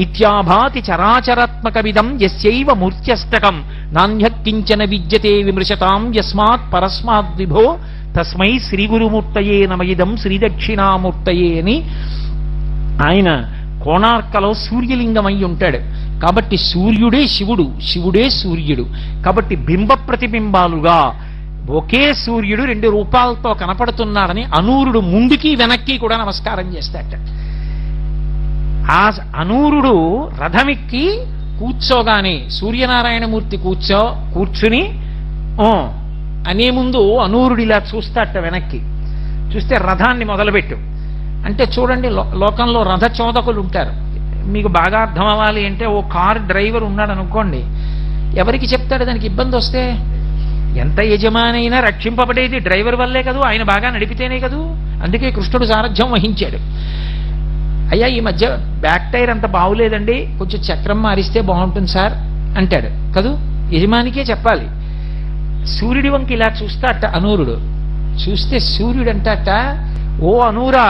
ఇత్యాభాతి చరాచరాత్మకమిదం యస్యైవ మూర్త్యష్టకం నాణ్యకించన విద్యతే విమృశతాం యస్మాత్ పరస్మాద్ విభో తస్మై శ్రీగురుమూర్తయే నమయిదం శ్రీదక్షిణామూర్తయే అని ఆయన కోణార్కలో సూర్యలింగం అయి ఉంటాడు. కాబట్టి సూర్యుడే శివుడు, శివుడే సూర్యుడు. కాబట్టి బింబ ప్రతిబింబాలుగా ఒకే సూర్యుడు రెండు రూపాలతో కనపడుతున్నాడని అనూరుడు ముందుకి వెనక్కి కూడా నమస్కారం చేస్తాట. ఆ అనూరుడు రథమెక్కి కూర్చోగానే సూర్యనారాయణమూర్తి కూర్చుని అనే ముందు అనూరుడు ఇలా చూస్తాట, వెనక్కి చూస్తే రథాన్ని మొదలుపెట్టు అంటే చూడండి, లోకంలో రథ చోదకులు ఉంటారు. మీకు బాగా అర్థం అవ్వాలి అంటే ఓ కారు డ్రైవర్ ఉన్నాడు అనుకోండి, ఎవరికి చెప్తాడు దానికి ఇబ్బంది వస్తే? ఎంత యజమాని అయినా రక్షింపబడేది డ్రైవర్ వల్లే కదూ, ఆయన బాగా నడిపితేనే కదూ. అందుకే కృష్ణుడు సారథ్యం వహించాడు. అయ్యా ఈ మధ్య బ్యాక్ టైర్ అంత బాగులేదండి, కొంచెం చక్రం మారిస్తే బాగుంటుంది సార్ అంటాడు కదూ, యజమానికే చెప్పాలి. సూర్యుడి వంకి ఇలా చూస్తాట అనూరుడు. చూస్తే సూర్యుడు అంటాట, ఓ అనూరా,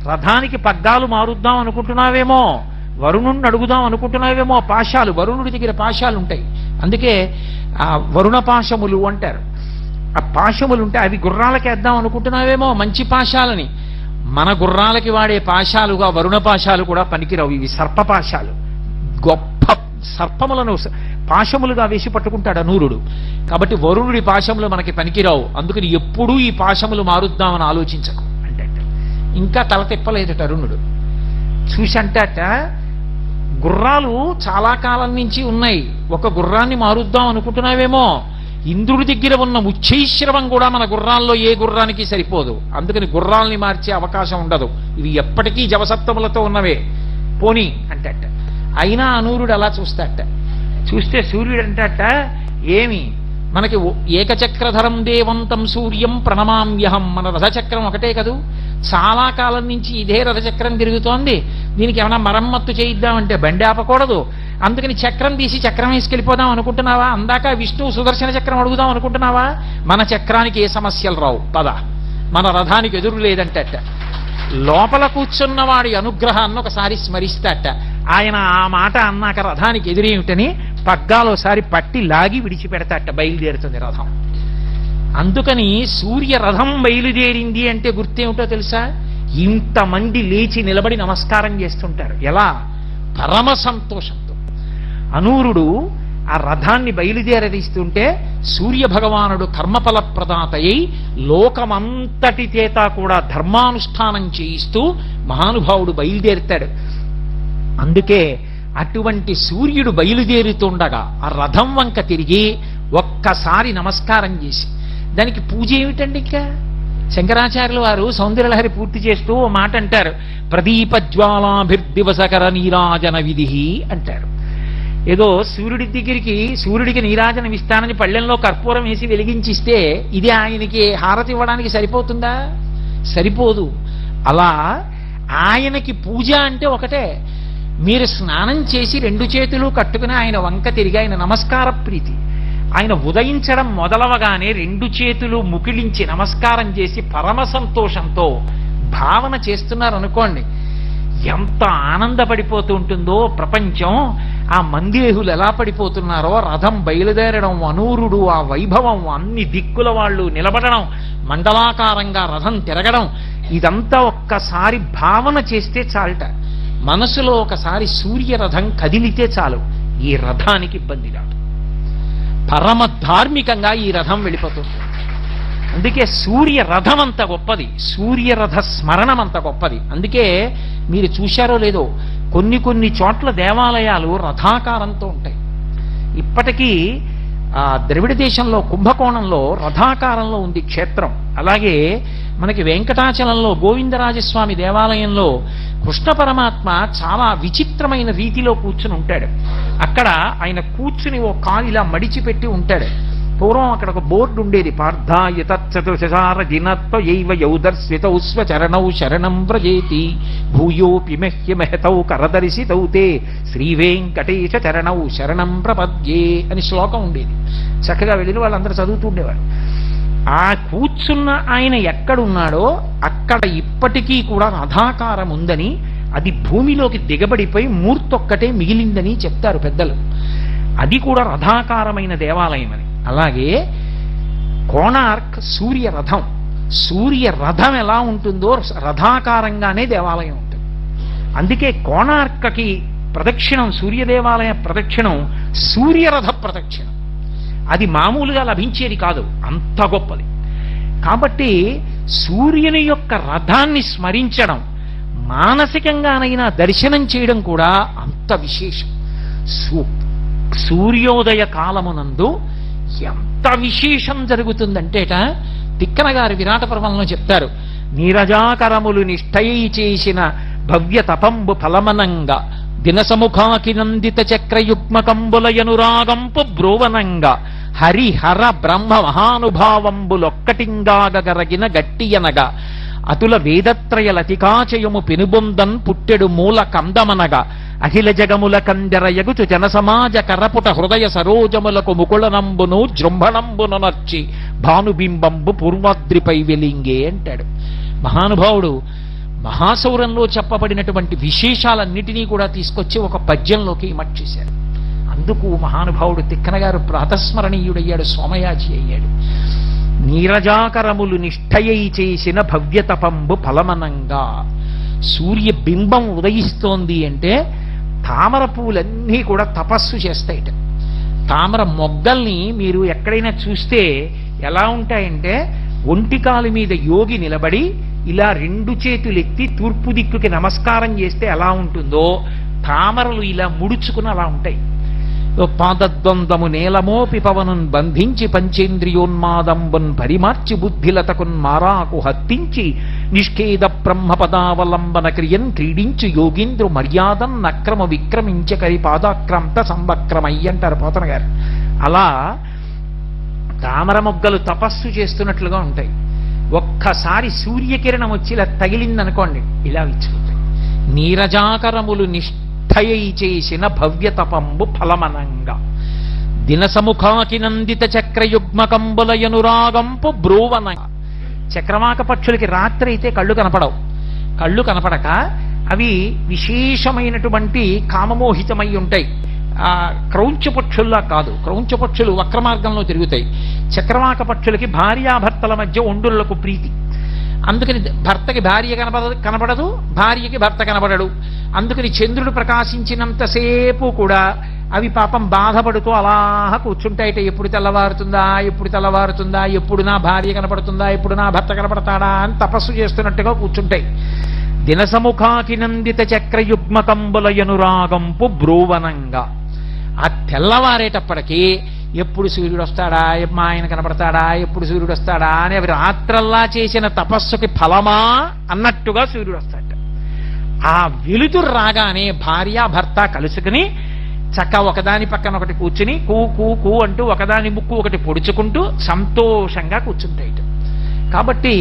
రథానికి పగ్గాలు మారుద్దాం అనుకుంటున్నావేమో, వరుణుణ్ణి అడుగుదాం అనుకుంటున్నావేమో, పాశాలు వరుణుడి దగ్గర పాశాలు ఉంటాయి, అందుకే ఆ వరుణ పాశములు అంటారు. ఆ పాశములు ఉంటే అవి గుర్రాలకి వేద్దాం అనుకుంటున్నావేమో, మంచి పాశాలని. మన గుర్రాలకి వాడే పాశాలుగా వరుణ పాశాలు కూడా పనికిరావు, ఇవి సర్పపాశాలు. గొప్ప సర్పములను పాశములుగా వేసి పట్టుకుంటాడు అనూరుడు. కాబట్టి వరుణుడి పాశములు మనకి పనికిరావు, అందుకని ఎప్పుడూ ఈ పాశములు మారుద్దామని ఆలోచించకు అంటే ఇంకా తల తిప్పలేదట అరుణుడు. చూసి అంటాట, గుర్రాలు చాలా కాలం నుంచి ఉన్నాయి, ఒక గుర్రాన్ని మారుద్దాం అనుకుంటున్నావేమో, ఇంద్రుడి దగ్గర ఉన్న ఉచ్చైశ్రవం కూడా మన గుర్రాల్లో ఏ గుర్రానికి సరిపోదు, అందుకని గుర్రాల్ని మార్చే అవకాశం ఉండదు, ఇవి ఎప్పటికీ జవసత్వములతో ఉన్నవే, పోనీ అంటట. అయినా అనూరుడు అలా చూస్తాట. చూస్తే సూర్యుడు అంటాట, ఏమి మనకి ఏకచక్రధరం దేవంతం సూర్యం ప్రణమామ్యహం, మన రథచక్రం ఒకటే కదూ, చాలా కాలం నుంచి ఇదే రథచక్రం తిరుగుతోంది, దీనికి ఏమైనా మరమ్మత్తు చేయిద్దామంటే బండి ఆపకూడదు, అందుకని చక్రం తీసి చక్రం వేసుకెళ్ళిపోదాం అనుకుంటున్నావా? అందాక విష్ణువు సుదర్శన చక్రం అడుగుదాం అనుకుంటున్నావా? మన చక్రానికి ఏ సమస్యలు రావు, పద, మన రథానికి ఎదురు లేదంటట. లోపల కూర్చున్నవాడి అనుగ్రహాన్ని ఒకసారి స్మరిస్తాట. ఆయన ఆ మాట అన్నాక రథానికి ఎదురేమిటని పగ్గాలు ఒకసారి పట్టి లాగి విడిచిపెడతాట, బయలుదేరుతుంది రథం. అందుకని సూర్య రథం బయలుదేరింది అంటే గుర్తేమిటో తెలుసా? ఇంతమంది లేచి నిలబడి నమస్కారం చేస్తుంటారు. ఎలా? పరమ సంతోషంతో. అనూరుడు ఆ రథాన్ని బయలుదేరదీస్తుంటే సూర్య భగవానుడు కర్మఫల ప్రదాతయ్యి లోకమంతటి చేత కూడా ధర్మానుష్ఠానం చేయిస్తూ మహానుభావుడు బయలుదేరుతాడు. అందుకే అటువంటి సూర్యుడు బయలుదేరుతుండగా ఆ రథం వంక తిరిగి ఒక్కసారి నమస్కారం చేసి, దానికి పూజ ఏమిటండి? ఇంకా శంకరాచార్యుల వారు సౌందర్యలహరి పూర్తి చేస్తూ ఓ మాట అంటారు, ప్రదీపజ్వాలాభిర్దివసకర నీరాజన విధి అంటారు. ఏదో సూర్యుడి దగ్గరికి సూర్యుడికి నీరాజనం ఇస్తానని పళ్ళెంలో కర్పూరం వేసి వెలిగించిస్తే ఇది ఆయనకి హారతి ఇవ్వడానికి సరిపోతుందా? సరిపోదు. అలా ఆయనకి పూజ అంటే ఒకటే. మీరు స్నానం చేసి రెండు చేతులు కట్టుకుని ఆయన వంక తిరిగి ఆయన నమస్కార ప్రీతి, ఆయన ఉదయించడం మొదలవగానే రెండు చేతులు ముకిలించి నమస్కారం చేసి పరమ సంతోషంతో భావన చేస్తున్నారు అనుకోండి, ఎంత ఆనందపడిపోతూ ఉంటుందో ప్రపంచం. ఆ మందేహులు ఎలా పడిపోతున్నారో, రథం బయలుదేరడం, అనూరుడు ఆ వైభవం, అన్ని దిక్కుల వాళ్ళు నిలబడడం, మండలాకారంగా రథం తిరగడం, ఇదంతా ఒక్కసారి భావన చేస్తే చాలట. మనసులో ఒకసారి సూర్యరథం కదిలితే చాలు, ఈ రథానికి ఇబ్బంది రాదు. పరమ ధార్మికంగా ఈ రథం వెళ్ళిపోతుంది. అందుకే సూర్య రథం అంత గొప్పది, సూర్యరథ స్మరణం అంత గొప్పది. అందుకే మీరు చూశారో లేదో, కొన్ని చోట్ల దేవాలయాలు రథాకారంతో ఉంటాయి. ఇప్పటికీ ద్రవిడ దేశంలో కుంభకోణంలో రథాకారంలో ఉంది క్షేత్రం. అలాగే మనకి వెంకటాచలంలో గోవిందరాజస్వామి దేవాలయంలో కృష్ణ పరమాత్మ చాలా విచిత్రమైన రీతిలో కూర్చుని ఉంటాడు. అక్కడ ఆయన కూర్చుని ఓ కాలు ఇలా మడిచిపెట్టి ఉంటాడు. పూర్వం అక్కడ ఒక బోర్డు ఉండేది, పార్థాయ తచ్చతుషార జినత్వ యైవ యౌదర్శ్వితౌ స్వచరణౌ శరణం వ్రజేతి భూయోపి మహ్యమహతౌ కరదర్శితౌ తే శ్రీవేంకటేశ చరణౌ శరణం ప్రపద్యే అని శ్లోకం ఉండేది. చక్కగా వెళ్ళిన వాళ్ళందరూ చదువుతూ ఉండేవారు. ఆ కూర్చున్న ఆయన ఎక్కడున్నాడో అక్కడ ఇప్పటికీ కూడా రథాకారం ఉందని, అది భూమిలోకి దిగబడిపోయి మూర్తొక్కటే మిగిలిందని చెప్తారు పెద్దలు. అది కూడా రథాకారమైన దేవాలయం అని. అలాగే కోణార్క్ సూర్యరథం, సూర్యరథం ఎలా ఉంటుందో రథాకారంగానే దేవాలయం ఉంటుంది. అందుకే కోణార్కకి ప్రదక్షిణం, సూర్యదేవాలయ ప్రదక్షిణం సూర్యరథ ప్రదక్షిణం. అది మామూలుగా లభించేది కాదు, అంత గొప్పది. కాబట్టి సూర్యుని యొక్క రథాన్ని స్మరించడం, మానసికంగానైనా దర్శనం చేయడం కూడా అంత విశేషం. సూర్యోదయ కాలమునందు ఎంత విశేషం జరుగుతుందంటేట తిక్కన గారి విరాట పర్వంలో చెప్తారు. నీరజాకరములు నిష్ఠయి చేసిన భవ్య తపంబు ఫలమనంగా దినసముఖాకి నందిత చక్రయుగ్మకంబులయనురాగంపు బ్రోవనంగా హరిహర బ్రహ్మ మహానుభావంబులొక్కటింగాగరగిన గట్టియనగా అతుల వేదత్రయ లతికాచయము పెనుబొందన్ పుట్టెడు మూల కందమనగా అఖిల జగముల కందెరయగుచు జనసమాజ కరపుట హృదయ సరోజములకు ముకుళనంబును జృంభణంబును నర్చి భానుబింబంబు పూర్వాద్రిపై వెలింగే అంటాడు. మహానుభావుడు మహాసౌరంలో చెప్పబడినటువంటి విశేషాలన్నిటినీ కూడా తీసుకొచ్చి ఒక పద్యంలోకి ఇమర్చేశారు. అందుకు మహానుభావుడు తిక్కన గారు ప్రాతస్మరణీయుడయ్యాడు, సోమయాజి అయ్యాడు. నీరజాకరములు నిష్ఠయై చేసిన భవ్యతపంబు ఫలమనంగా, సూర్య బింబం ఉదయిస్తోంది అంటే తామర పూలన్నీ కూడా తపస్సు చేస్తాయిట. తామర మొగ్గల్ని మీరు ఎక్కడైనా చూస్తే ఎలా ఉంటాయంటే, ఒంటికాలు మీద యోగి నిలబడి ఇలా రెండు చేతులెత్తి తూర్పు దిక్కుకి నమస్కారం చేస్తే ఎలా ఉంటుందో తామరలు ఇలా ముడుచుకుని అలా ఉంటాయి. పాదద్వందము నేలమోపి పవనున్ బంధించి పంచేంద్రియోన్మాదంబున్ పరిమార్చి బుద్ధిలతకున్ మారాకు హత్తించి నిష్కేద బ్రహ్మపదావలంబన క్రియన్ క్రీడించు యోగీంద్రు మర్యాదం నక్రమ విక్రమించ కరి పాదాక్రాంత సంవక్రమయ్య అంటారు పోతన గారు. అలా తామర మొగ్గలు తపస్సు చేస్తున్నట్లుగా ఉంటాయి. ఒక్కసారి సూర్యకిరణం వచ్చి ఇలా తగిలిందనుకోండి, ఇలా విచ్చుకుంటాయి. నీరజాకరములు నిష్ఠయై చేసిన భవ్యతపంబు ఫలమనంగా దినసముఖాకి నందిత చక్రయుగ్మకంబులయనురాగంపు బ్రోవనంగా. చక్రవాక పక్షులకి రాత్రి అయితే కళ్ళు కనపడవు. కళ్ళు కనపడక అవి విశేషమైనటువంటి కామమోహితమై ఉంటాయి. క్రౌంచ పక్షుల్లా కాదు, క్రౌంచ పక్షులు వక్రమార్గంలో తిరుగుతాయి. చక్రవాక పక్షులకి భార్యాభర్తల మధ్య ఒండులకు ప్రీతి. అందుకని భర్తకి భార్య కనపడదు, భార్యకి భర్త కనపడడు. అందుకని చంద్రుడు ప్రకాశించినంతసేపు కూడా అవి పాపం బాధపడుతూ అలా కూర్చుంటాయిట. ఎప్పుడు తెల్లవారుతుందా, ఎప్పుడు తెల్లవారుతుందా, ఎప్పుడు నా భార్య కనపడుతుందా, ఎప్పుడు నా భర్త కనపడతాడా అని తపస్సు చేస్తున్నట్టుగా కూర్చుంటాయి. దినసముఖాకి నందిత చక్రయుగ్మకంబులయనురాగంపు బ్రోవనంగా. ఆ తెల్లవారేటప్పటికీ ఎప్పుడు సూర్యుడు వస్తాడా, మా ఆయన కనపడతాడా, ఎప్పుడు సూర్యుడు వస్తాడా అని అవి రాత్రల్లా చేసిన తపస్సుకి ఫలమా అన్నట్టుగా సూర్యుడు వస్తాడు. ఆ వెలుతురు రాగానే భార్య భర్త కలుసుకుని చక్క ఒకదాని పక్కన ఒకటి కూర్చుని కూ కూ కూ అంటూ ఒకదాని ముక్కు ఒకటి పొడుచుకుంటూ సంతోషంగా కూర్చుంటాయి. కాబట్టి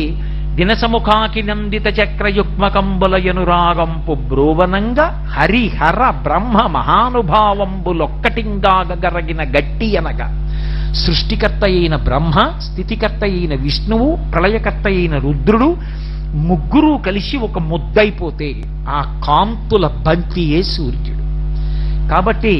దినసముఖాకి నందిత చక్రయుగ్మకంబులయనురాగంపు బ్రోవనంగా హరిహర బ్రహ్మ మహానుభావంబులొక్కటింగాగరగిన గట్టి అనగా సృష్టికర్త అయిన బ్రహ్మ, స్థితికర్త అయిన విష్ణువు, ప్రళయకర్త అయిన రుద్రుడు ముగ్గురు కలిసి ఒక ముద్దైపోతే ఆ కాంతుల బంతియే సూర్యుడు. కాబట్టి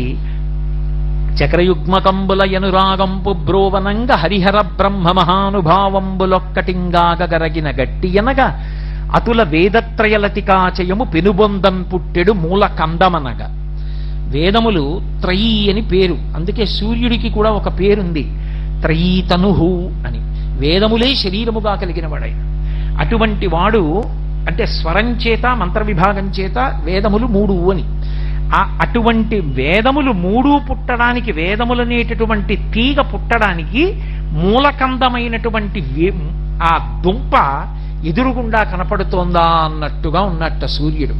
చక్రయుగ్మకంబులయనురాగంపు బ్రోవనంగా హరిహర బ్రహ్మ మహానుభావంబులొక్కటింగాగరగిన గట్టియనగా అతుల వేదత్రయలతికాచయము పెనుబొందన్ పుట్టెడు మూల కందమనగా. వేదములు త్రయీ అని పేరు, అందుకే సూర్యుడికి కూడా ఒక పేరుంది, త్రయీతనుహు అని. వేదములే శరీరముగా కలిగిన వాడైన అటువంటి వాడు, అంటే స్వరం చేత మంత్ర విభాగం చేత వేదములు మూడు అని. అటువంటి వేదములు మూడు పుట్టడానికి, వేదములనేటటువంటి తీగ పుట్టడానికి మూలకందమైనటువంటి ఆ దుంప ఎదురుగుండా కనపడుతోందా అన్నట్టుగా ఉన్నట్ట సూర్యుడు.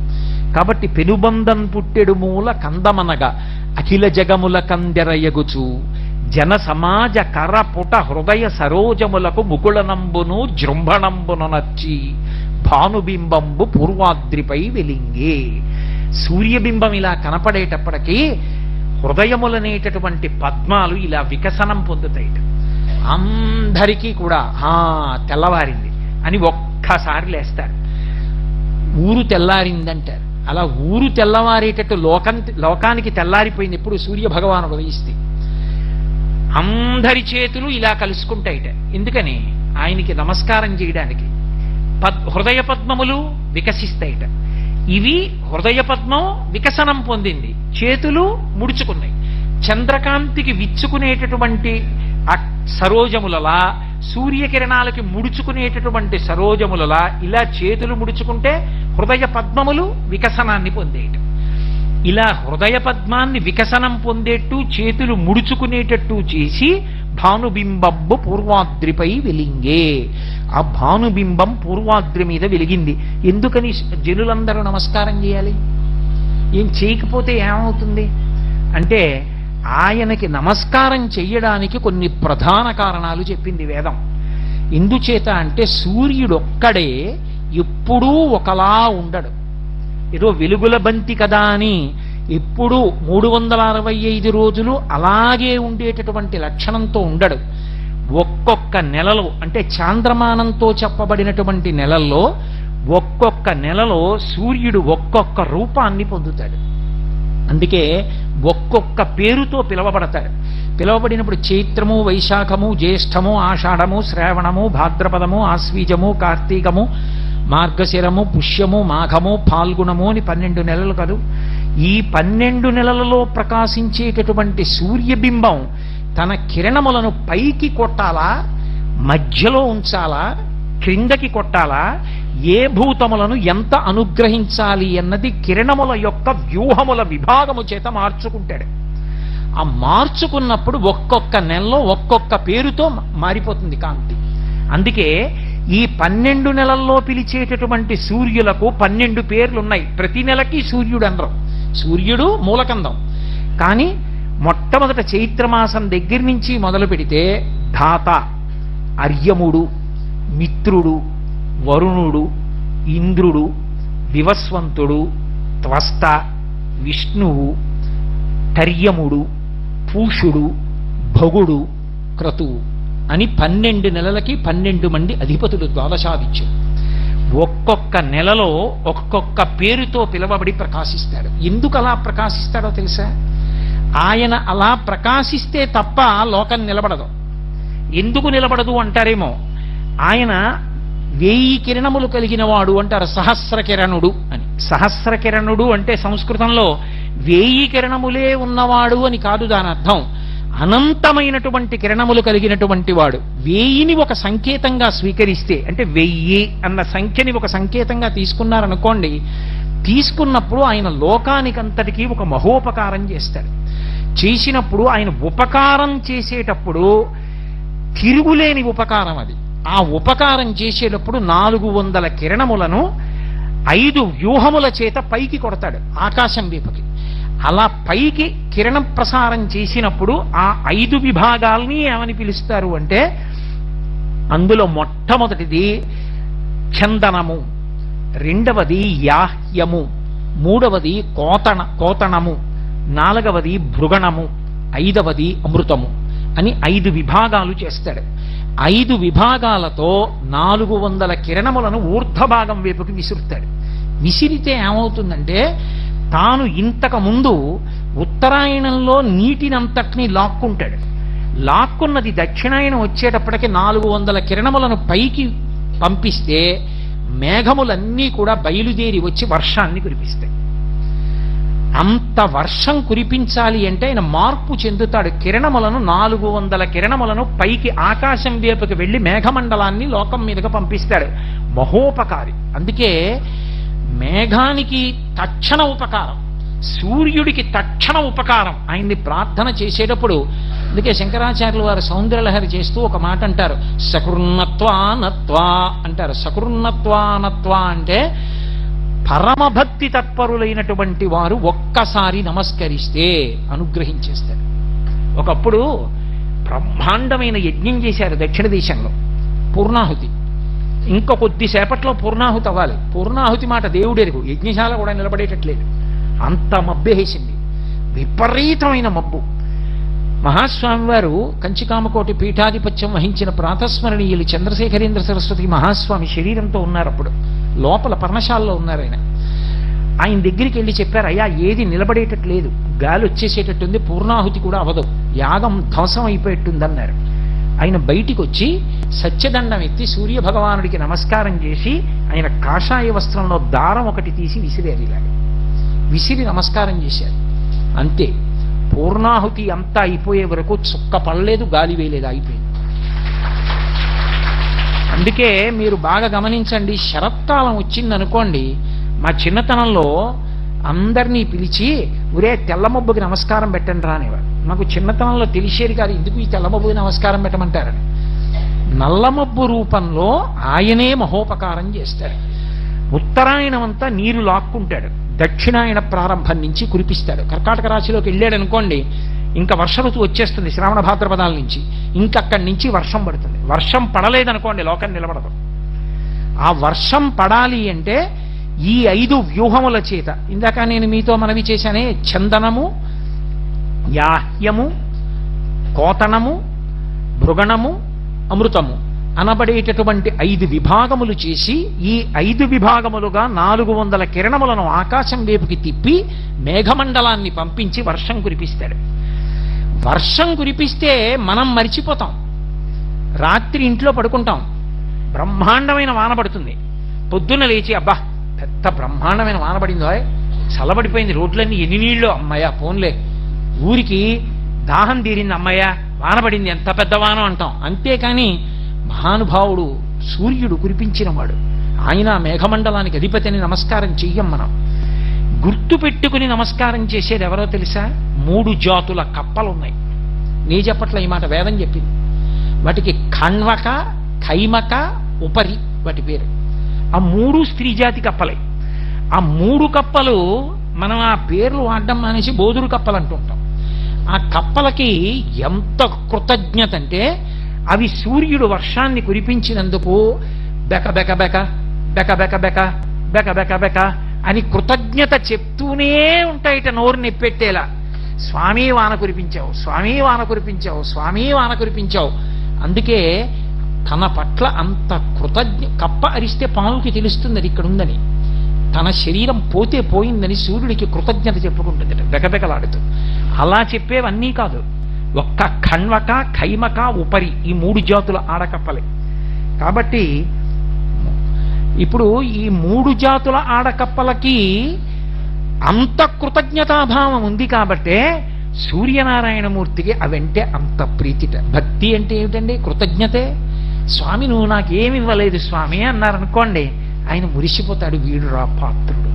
కాబట్టి పెనుబంధం పుట్టెడు మూల కందమనగా అఖిల జగముల కందెరయగుచు జన సమాజ కరపుట హృదయ సరోజములకు ముకుళనంబును జృంభణంబును నచ్చి భానుబింబంబు పూర్వాద్రిపై వెలింగే. సూర్యబింబం ఇలా కనపడేటప్పటికీ హృదయములనేటటువంటి పద్మాలు ఇలా వికసనం పొందుతాయి. అందరికీ కూడా తెల్లవారింది అని ఒక్కసారి లేస్తారు. ఊరు తెల్లారిందంటారు. అలా ఊరు తెల్లవారేటట్టు లోకానికి తెల్లారిపోయింది ఎప్పుడు సూర్య భగవానుడు ఉదయిస్తే. అందరి చేతులు ఇలా కలుసుకుంటాయిట. ఎందుకని? ఆయనకి నమస్కారం చేయడానికి. హృదయ పద్మములు వికసిస్తాయిట. ఇవి హృదయ పద్మం వికసనం పొందింది, చేతులు ముడుచుకున్నాయి. చంద్రకాంతికి విచ్చుకునేటటువంటి సరోజములలా, సూర్యకిరణాలకి ముడుచుకునేటటువంటి సరోజములలా ఇలా చేతులు ముడుచుకుంటే హృదయ పద్మములు వికసనాన్ని పొందేయటం. ఇలా హృదయ పద్మాన్ని వికసనం పొందేట్టు చేతులు ముడుచుకునేటట్టు చేసి భానుబింబంబు పూర్వాద్రిపై వెలింగే. ఆ భానుబింబం పూర్వాద్రి మీద వెలిగింది. ఎందుకని జనులందరూ నమస్కారం చేయాలి? ఏం చేయకపోతే ఏమవుతుంది అంటే, ఆయనకి నమస్కారం చెయ్యడానికి కొన్ని ప్రధాన కారణాలు చెప్పింది వేదం. ఎందుచేత అంటే సూర్యుడొక్కడే ఎప్పుడూ ఒకలా ఉండడు. ఏదో వెలుగుల బంతి కదా అని ఎప్పుడూ 365 రోజులు అలాగే ఉండేటటువంటి లక్షణంతో ఉండడు. ఒక్కొక్క నెలలో అంటే చాంద్రమానంతో చెప్పబడినటువంటి నెలల్లో ఒక్కొక్క నెలలో సూర్యుడు ఒక్కొక్క రూపాన్ని పొందుతాడు. అందుకే ఒక్కొక్క పేరుతో పిలవబడతాడు. పిలవబడినప్పుడు చైత్రము, వైశాఖము, జ్యేష్ఠము, ఆషాఢము, శ్రావణము, భాద్రపదము, ఆశ్వీజము, కార్తీకము, మార్గశిరము, పుష్యము, మాఘము, ఫాల్గుణము అని 12 నెలలు కాదు. ఈ 12 నెలలలో ప్రకాశించేటటువంటి సూర్యబింబం తన కిరణములను పైకి కొట్టాలా, మధ్యలో ఉంచాలా, క్రిందకి కొట్టాలా, ఏ భూతములను ఎంత అనుగ్రహించాలి అన్నది కిరణముల యొక్క వ్యూహముల విభాగము చేత మార్చుకుంటాడు. ఆ మార్చుకున్నప్పుడు ఒక్కొక్క నెలలో ఒక్కొక్క పేరుతో మారిపోతుంది కాంతి. అందుకే ఈ 12 నెలల్లో పిలిచేటటువంటి సూర్యులకు 12 పేర్లున్నాయి. ప్రతి నెలకి సూర్యుడు అనరు. సూర్యుడు మూలకందం. కానీ మొట్టమొదట చైత్రమాసం దగ్గర నుంచి మొదలు పెడితే ధాత, అర్యముడు, మిత్రుడు, వరుణుడు, ఇంద్రుడు, వివస్వంతుడు, త్వస్త, విష్ణువు, తర్యముడు, పూషుడు, భగుడు, క్రతువు అని 12 నెలలకి 12 మంది అధిపతులు ద్వాదశాదిత్యులు. ఒక్కొక్క నెలలో ఒక్కొక్క పేరుతో పిలవబడి ప్రకాశిస్తాడు. ఎందుకు అలా ప్రకాశిస్తాడో తెలుసా? ఆయన అలా ప్రకాశిస్తే తప్ప లోకం నిలబడదు. ఎందుకు నిలబడదు అంటారేమో, ఆయన 1000 కిరణములు కలిగిన వాడు అంటారు. సహస్ర కిరణుడు అని. సహస్ర కిరణుడు అంటే సంస్కృతంలో 1000 కిరణములే ఉన్నవాడు అని కాదు దాని అర్థం. అనంతమైనటువంటి కిరణములు కలిగినటువంటి వాడు. 1000ని ఒక సంకేతంగా స్వీకరిస్తే, అంటే 1000 అన్న సంఖ్యని ఒక సంకేతంగా తీసుకున్నారనుకోండి, తీసుకున్నప్పుడు ఆయన లోకానికంతటికీ ఒక మహోపకారం చేస్తాడు. చేసినప్పుడు ఆయన ఉపకారం చేసేటప్పుడు తిరుగులేని ఉపకారం అది. ఆ ఉపకారం చేసేటప్పుడు 400 కిరణములను 5 వ్యూహముల చేత పైకి కొడతాడు, ఆకాశం వైపుకి. అలా పైకి కిరణ ప్రసారం చేసినప్పుడు ఆ 5 విభాగాల్ని ఏమని పిలుస్తారు అంటే, అందులో మొట్టమొదటిది చందనము, రెండవది యాహ్యము, మూడవది కోతణము, నాలుగవది భృగణము, 5వది అమృతము అని 5 విభాగాలు చేస్తాడు. 5 విభాగాలతో 400 కిరణములను ఊర్ధ్వభాగం వైపుకి విసురుతాడు. విసిరితే ఏమవుతుందంటే, తాను ఇంతకు ముందు ఉత్తరాయణంలో నీటినంతటినీ లాక్కుంటాడు. లాక్కున్నది దక్షిణాయనం వచ్చేటప్పటికి 400 కిరణములను పైకి పంపిస్తే మేఘములన్నీ కూడా బయలుదేరి వచ్చి వర్షాన్ని కురిపిస్తాయి. అంత వర్షం కురిపించాలి అంటే ఆయన మార్పు చెందుతాడు. కిరణములను 400 కిరణములను పైకి ఆకాశం వైపుకి వెళ్ళి మేఘమండలాన్ని లోకం మీదగా పంపిస్తాడు. మహోపకారి. అందుకే మేఘానికి తక్షణ ఉపకారం, సూర్యుడికి తక్షణ ఉపకారం. ఆయన్ని ప్రార్థన చేసేటప్పుడు అందుకే శంకరాచార్యులు వారు సౌందర్యలహరి చేస్తూ ఒక మాట అంటారు, సకృన్నత్వానత్వా అంటారు. సకృన్నత్వానత్వా అంటే పరమభక్తి తత్పరులైనటువంటి వారు ఒక్కసారి నమస్కరిస్తే అనుగ్రహించేస్తారు. ఒకప్పుడు బ్రహ్మాండమైన యజ్ఞం చేశారు దక్షిణ దేశంలో, పూర్ణాహుతి. ఇంకా కొద్దిసేపట్లో పూర్ణాహుతి అవ్వాలి. పూర్ణాహుతి మాట దేవుడెరుగు, యజ్ఞశాల కూడా నిలబడేటట్లేదు, అంత మబ్బేసింది, విపరీతమైన మబ్బు. మహాస్వామి వారు కంచికామకోటి పీఠాధిపత్యం వహించిన ప్రాతస్మరణీయులు చంద్రశేఖరేంద్ర సరస్వతి మహాస్వామి శరీరంతో ఉన్నారు. అప్పుడు లోపల పర్ణశాలలో ఉన్నారు. ఆయన దగ్గరికి వెళ్ళి చెప్పారు, అయ్యా ఏది నిలబడేటట్లేదు, గాలి వచ్చేసేటట్టుంది, పూర్ణాహుతి కూడా అవదు, యాగం ధ్వంసం అయిపోయేట్టుందన్నారు. ఆయన బయటికి వచ్చి సత్యదండం ఎత్తి సూర్య భగవానుడికి నమస్కారం చేసి ఆయన కాషాయ వస్త్రంలో దారం ఒకటి తీసి విసిరేరు, ఇలాగే విసిరి నమస్కారం చేశారు. అంతే, పూర్ణాహుతి అంతా అయిపోయే వరకు చుక్క పడలేదు, గాలి వేయలేదు, అయిపోయింది. అందుకే మీరు బాగా గమనించండి, శరత్కాలం వచ్చిందనుకోండి, మా చిన్నతనంలో అందరినీ పిలిచి ఒరే తెల్లమబ్బుకి నమస్కారం పెట్టండి రానేవారు. మాకు చిన్నతనంలో తెలిసేది కాదు ఎందుకు ఈ తెల్లమబ్బుకి నమస్కారం పెట్టమంటారని. నల్లమబ్బు రూపంలో ఆయనే మహోపకారం చేస్తాడు. ఉత్తరాయణం అంతా నీరు లాక్కుంటాడు, దక్షిణాయన ప్రారంభం నుంచి కురిపిస్తాడు. కర్కాటక రాశిలోకి వెళ్ళాడు అనుకోండి, ఇంకా వర్ష ఋతువు వచ్చేస్తుంది శ్రావణ భాద్రపదాల నుంచి, ఇంకక్కడి నుంచి వర్షం పడుతుంది. వర్షం పడలేదనుకోండి లోకం నిలబడదు. ఆ వర్షం పడాలి అంటే ఈ 5 వ్యూహముల చేత, ఇందాక నేను మీతో మనవి చేశానే, చందనము, యాహ్యము, కోతనము, భృగణము, అమృతము అనబడేటటువంటి 5 విభాగములు చేసి, ఈ 5 విభాగములుగా 400 కిరణములను ఆకాశం వైపుకి తిప్పి మేఘమండలాన్ని పంపించి వర్షం కురిపిస్తాడు. వర్షం కురిపిస్తే మనం మరిచిపోతాం, రాత్రి ఇంట్లో పడుకుంటాం, బ్రహ్మాండమైన వాన పడుతుంది. పొద్దున్న లేచి అబ్బా పెద్ద బ్రహ్మాండమైన వాన పడిందో, చల్లబడిపోయింది రోడ్లన్నీ, ఎన్ని నీళ్ళు, అమ్మయ్య పోన్లే, ఊరికి దాహం తీరింది, అమ్మయ్య వాన పడింది, ఎంత పెద్ద వాన అంటాం. అంతేకాని మహానుభావుడు సూర్యుడు కురిపించినవాడు, ఆయన మేఘమండలానికి అధిపతి అని నమస్కారం చెయ్యం మనం. గుర్తు పెట్టుకుని నమస్కారం చేసేది ఎవరో తెలుసా? 3 జాతుల కప్పలున్నాయి. నీ చెప్పట్ల ఈ మాట వేదం చెప్పింది. వాటికి ఖణ్వక, ఖైమక, ఉపరి వాటి పేరు. ఆ 3 స్త్రీ జాతి కప్పలే. ఆ 3 కప్పలు మనం ఆ పేర్లు వాడడం మానేసి బోధురు కప్పలు అంటుంటాం. ఆ కప్పలకి ఎంత కృతజ్ఞత అంటే, అవి సూర్యుడు వర్షాన్ని కురిపించినందుకు బెక బెక బెక బెక బెక బెక బెక బెక బెక అని కృతజ్ఞత చెప్తూనే ఉంటాయిట, నోరు నెప్పెట్టేలా. స్వామి వాన కురిపించావు, స్వామి వాన కురిపించావు, స్వామి వాన కురిపించావు. అందుకే తన పట్ల అంత కప్ప అరిస్తే పాముకి తెలుస్తుంది అది ఇక్కడ ఉందని, తన శరీరం పోతే పోయిందని సూర్యుడికి కృతజ్ఞత చెప్పుకుంటుంది బెకబెకలాడుతూ. అలా చెప్పేవన్నీ కాదు, ఒక్క ఖణ్వక, ఖైమక, ఉపరి, ఈ 3 జాతుల ఆడకప్పలే. కాబట్టి ఇప్పుడు ఈ 3 జాతుల ఆడకప్పలకి అంత కృతజ్ఞతాభావం ఉంది కాబట్టే సూర్యనారాయణమూర్తికి అవంటే అంత ప్రీతిట. భక్తి అంటే ఏమిటండి? కృతజ్ఞతే. స్వామి నువ్వు నాకేమి ఇవ్వలేదు స్వామి అన్నారనుకోండి, ఆయన మురిసిపోతాడు, వీడు రా పాత్రుడు.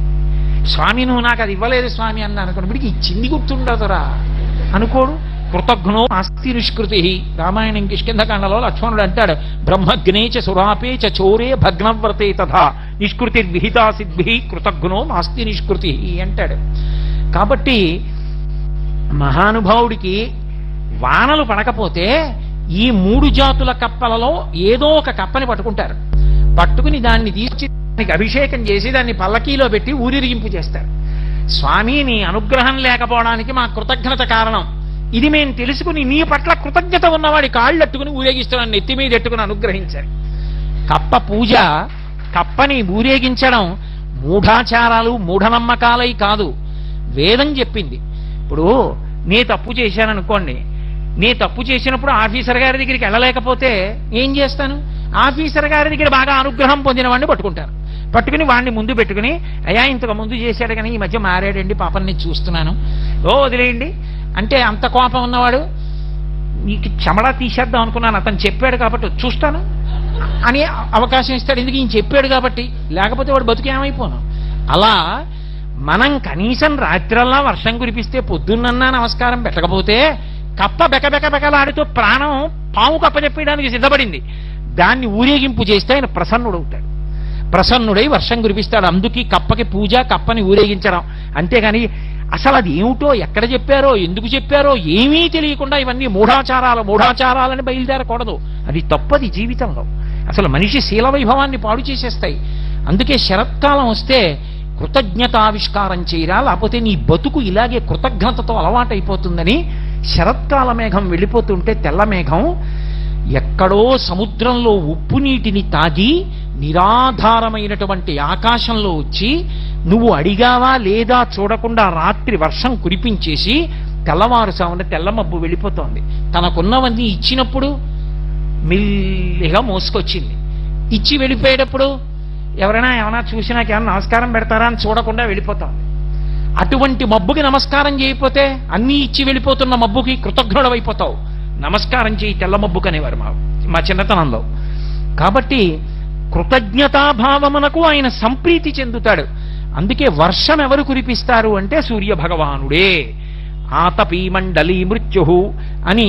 స్వామి నువ్వు నాకు అది ఇవ్వలేదు స్వామి అన్నారు అనుకోండి, వీడికి ఇచ్చింది గుర్తుండదురా అనుకోడు. కృతజ్ఞో నాస్తి నిష్కృతి. రామాయణం కిష్కింధకాండలో లక్ష్మణుడు అంటాడు, బ్రహ్మజ్ఞేచ సురాపే చ చోరే భగ్నవ్రతే తథా నిష్కృతిర్విహితా సిద్భి కృతజ్ఞో నాస్తి నిష్కృతి అంటాడు. కాబట్టి మహానుభావుడికి వానలు పడకపోతే ఈ 3 జాతుల కప్పలలో ఏదో ఒక కప్పని పట్టుకుంటారు. పట్టుకుని దాన్ని తీసి దానికి అభిషేకం చేసి దాన్ని పల్లకీలో పెట్టి ఊరిరిగింపు చేస్తారు. స్వామి నీ అనుగ్రహం లేకపోవడానికి మా కృతజ్ఞత కారణం, ఇది మేము తెలుసుకుని నీ పట్ల కృతజ్ఞత ఉన్నవాడి కాళ్ళెట్టుకుని ఊరేగిస్తున్నాను, నెత్తి మీద ఎట్టుకుని అనుగ్రహించారు. కప్ప పూజ, కప్పని ఊరేగించడం మూఢాచారాలు మూఢనమ్మకాలై కాదు, వేదం చెప్పింది. ఇప్పుడు నే తప్పు చేశాననుకోండి, నే తప్పు చేసినప్పుడు ఆఫీసర్ గారి దగ్గరికి వెళ్ళలేకపోతే ఏం చేస్తాను? ఆఫీసర్ గారి దగ్గర బాగా అనుగ్రహం పొందిన వాడిని పట్టుకుంటాను. పట్టుకుని వాడిని ముందు పెట్టుకుని, అయ్యా ఇంతకు ముందు చేశాడు కానీ ఈ మధ్య మారాడండి పాపం నేను చూస్తున్నాను, వదిలేయండి అంటే అంత కోపం ఉన్నవాడు నీకు చెమడా తీసేద్దాం అనుకున్నాను, అతను చెప్పాడు కాబట్టి చూస్తాను అని అవకాశం ఇస్తాడు. ఎందుకు? ఈయన చెప్పాడు కాబట్టి, లేకపోతే వాడు బతుకేమైపోను. అలా మనం కనీసం రాత్రల్లా వర్షం కురిపిస్తే పొద్దున్నన్నా నమస్కారం పెట్టకపోతే, కప్ప బెకబెకబెకలాడుతూ ప్రాణం పాము కప్ప చెప్పడానికి సిద్ధపడింది, దాన్ని ఊరేగింపు చేస్తే ఆయన ప్రసన్నుడవుతాడు. ప్రసన్నుడై వర్షం కురిపిస్తాడు. అందుకే కప్పకి పూజ, కప్పని ఊరేగించడం. అంతేగాని అసలు అది ఏమిటో, ఎక్కడ చెప్పారో, ఎందుకు చెప్పారో ఏమీ తెలియకుండా ఇవన్నీ మూఢాచారాలని బయలుదేరకూడదు. అది తప్పది జీవితంలో. అసలు మనిషి శీల వైభవాన్ని పాడు చేసేస్తాయి. అందుకే శరత్కాలం వస్తే కృతజ్ఞతావిష్కారం చేయరా, లేకపోతే నీ బతుకు ఇలాగే కృతజ్ఞతతో అలవాటైపోతుందని శరత్కాల మేఘం వెళ్ళిపోతుంటే తెల్ల మేఘం ఎక్కడో సముద్రంలో ఉప్పు నీటిని తాగి నిరాధారమైనటువంటి ఆకాశంలో వచ్చి నువ్వు అడిగావా లేదా చూడకుండా రాత్రి వర్షం కురిపించేసి తెల్లవారుసామున తెల్ల మబ్బు వెళ్ళిపోతోంది. తనకున్నవన్నీ ఇచ్చినప్పుడు మెల్లిగా మోసుకొచ్చింది. ఇచ్చి వెళ్ళిపోయేటప్పుడు ఏమైనా చూసినాక ఏమన్నా నమస్కారం పెడతారా అని చూడకుండా వెళ్ళిపోతోంది. అటువంటి మబ్బుకి నమస్కారం చేయకపోతే అన్నీ ఇచ్చి వెళ్ళిపోతున్న మబ్బుకి కృతజ్ఞుడవైపోతావు. నమస్కారం చేయి తెల్ల మబ్బుకు అనేవారు మా చిన్నతనంలో. కాబట్టి కృతజ్ఞతాభావమునకు ఆయన సంప్రీతి చెందుతాడు. అందుకే వర్షం ఎవరు కురిపిస్తారు అంటే సూర్య భగవానుడే. ఆతపీ మండలీ మృత్యు అని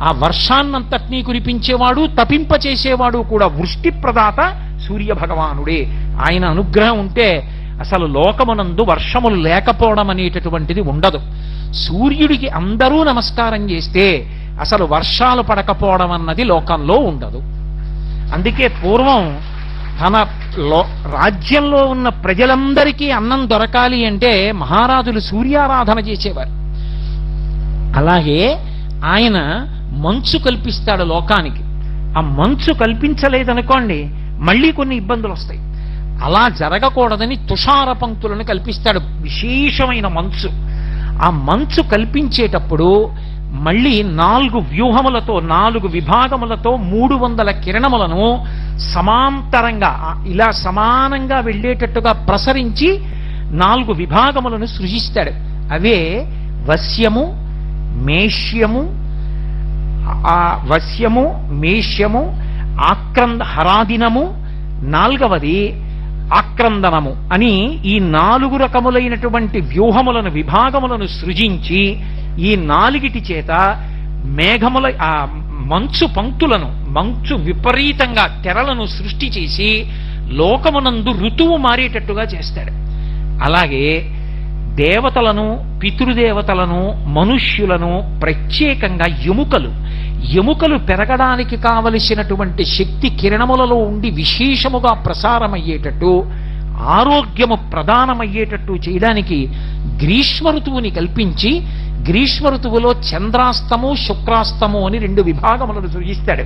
ఆ వర్షాన్నంతటినీ కురిపించేవాడు, తపింపచేసేవాడు కూడా వృష్టి ప్రదాత సూర్య భగవానుడే. ఆయన అనుగ్రహం ఉంటే అసలు లోకమునందు వర్షములు లేకపోవడం అనేటటువంటిది ఉండదు. సూర్యుడికి అందరూ నమస్కారం చేస్తే అసలు వర్షాలు పడకపోవడం అన్నది లోకంలో ఉండదు. అందుకే పూర్వం తన రాజ్యంలో ఉన్న ప్రజలందరికీ అన్నం దొరకాలి అంటే మహారాజులు సూర్యారాధన చేసేవారు. అలాగే ఆయన మంచు కల్పిస్తాడు లోకానికి. ఆ మంచు కల్పించలేదనుకోండి మళ్ళీ కొన్ని ఇబ్బందులు వస్తాయి. అలా జరగకూడదని తుషార పంక్తులను కల్పిస్తాడు, విశేషమైన మంచు. ఆ మంచు కల్పించేటప్పుడు మళ్ళీ 4 వ్యూహములతో 4 విభాగములతో 300 కిరణములను సమాంతరంగా ఇలా సమానంగా వెళ్ళేటట్టుగా ప్రసరించి 4 విభాగములను సృజిస్తాడు. అవే వశ్యము, మేష్యము, హరాదినము, 4వది ఆక్రందనము అని ఈ 4 రకములైనటువంటి వ్యూహములను విభాగములను సృజించి ఈ 4 చేత మేఘముల ఆ మంచు పంక్తులను, మంచు విపరీతంగా తెరలను సృష్టి చేసి లోకమునందు ఋతువు మారేటట్టుగా చేస్తాడు. అలాగే దేవతలను, పితృదేవతలను, మనుష్యులను, ప్రత్యేకంగా ఎముకలు పెరగడానికి కావలసినటువంటి శక్తి కిరణములలో ఉండి విశేషముగా ప్రసారమయ్యేటట్టు, ఆరోగ్యము ప్రదానమయ్యేటట్టు చేయడానికి గ్రీష్మ ఋతువుని కల్పించి గ్రీష్మ ఋతువులో చంద్రాస్తము, శుక్రాస్తము అని 2 విభాగములను సృజిస్తాడు.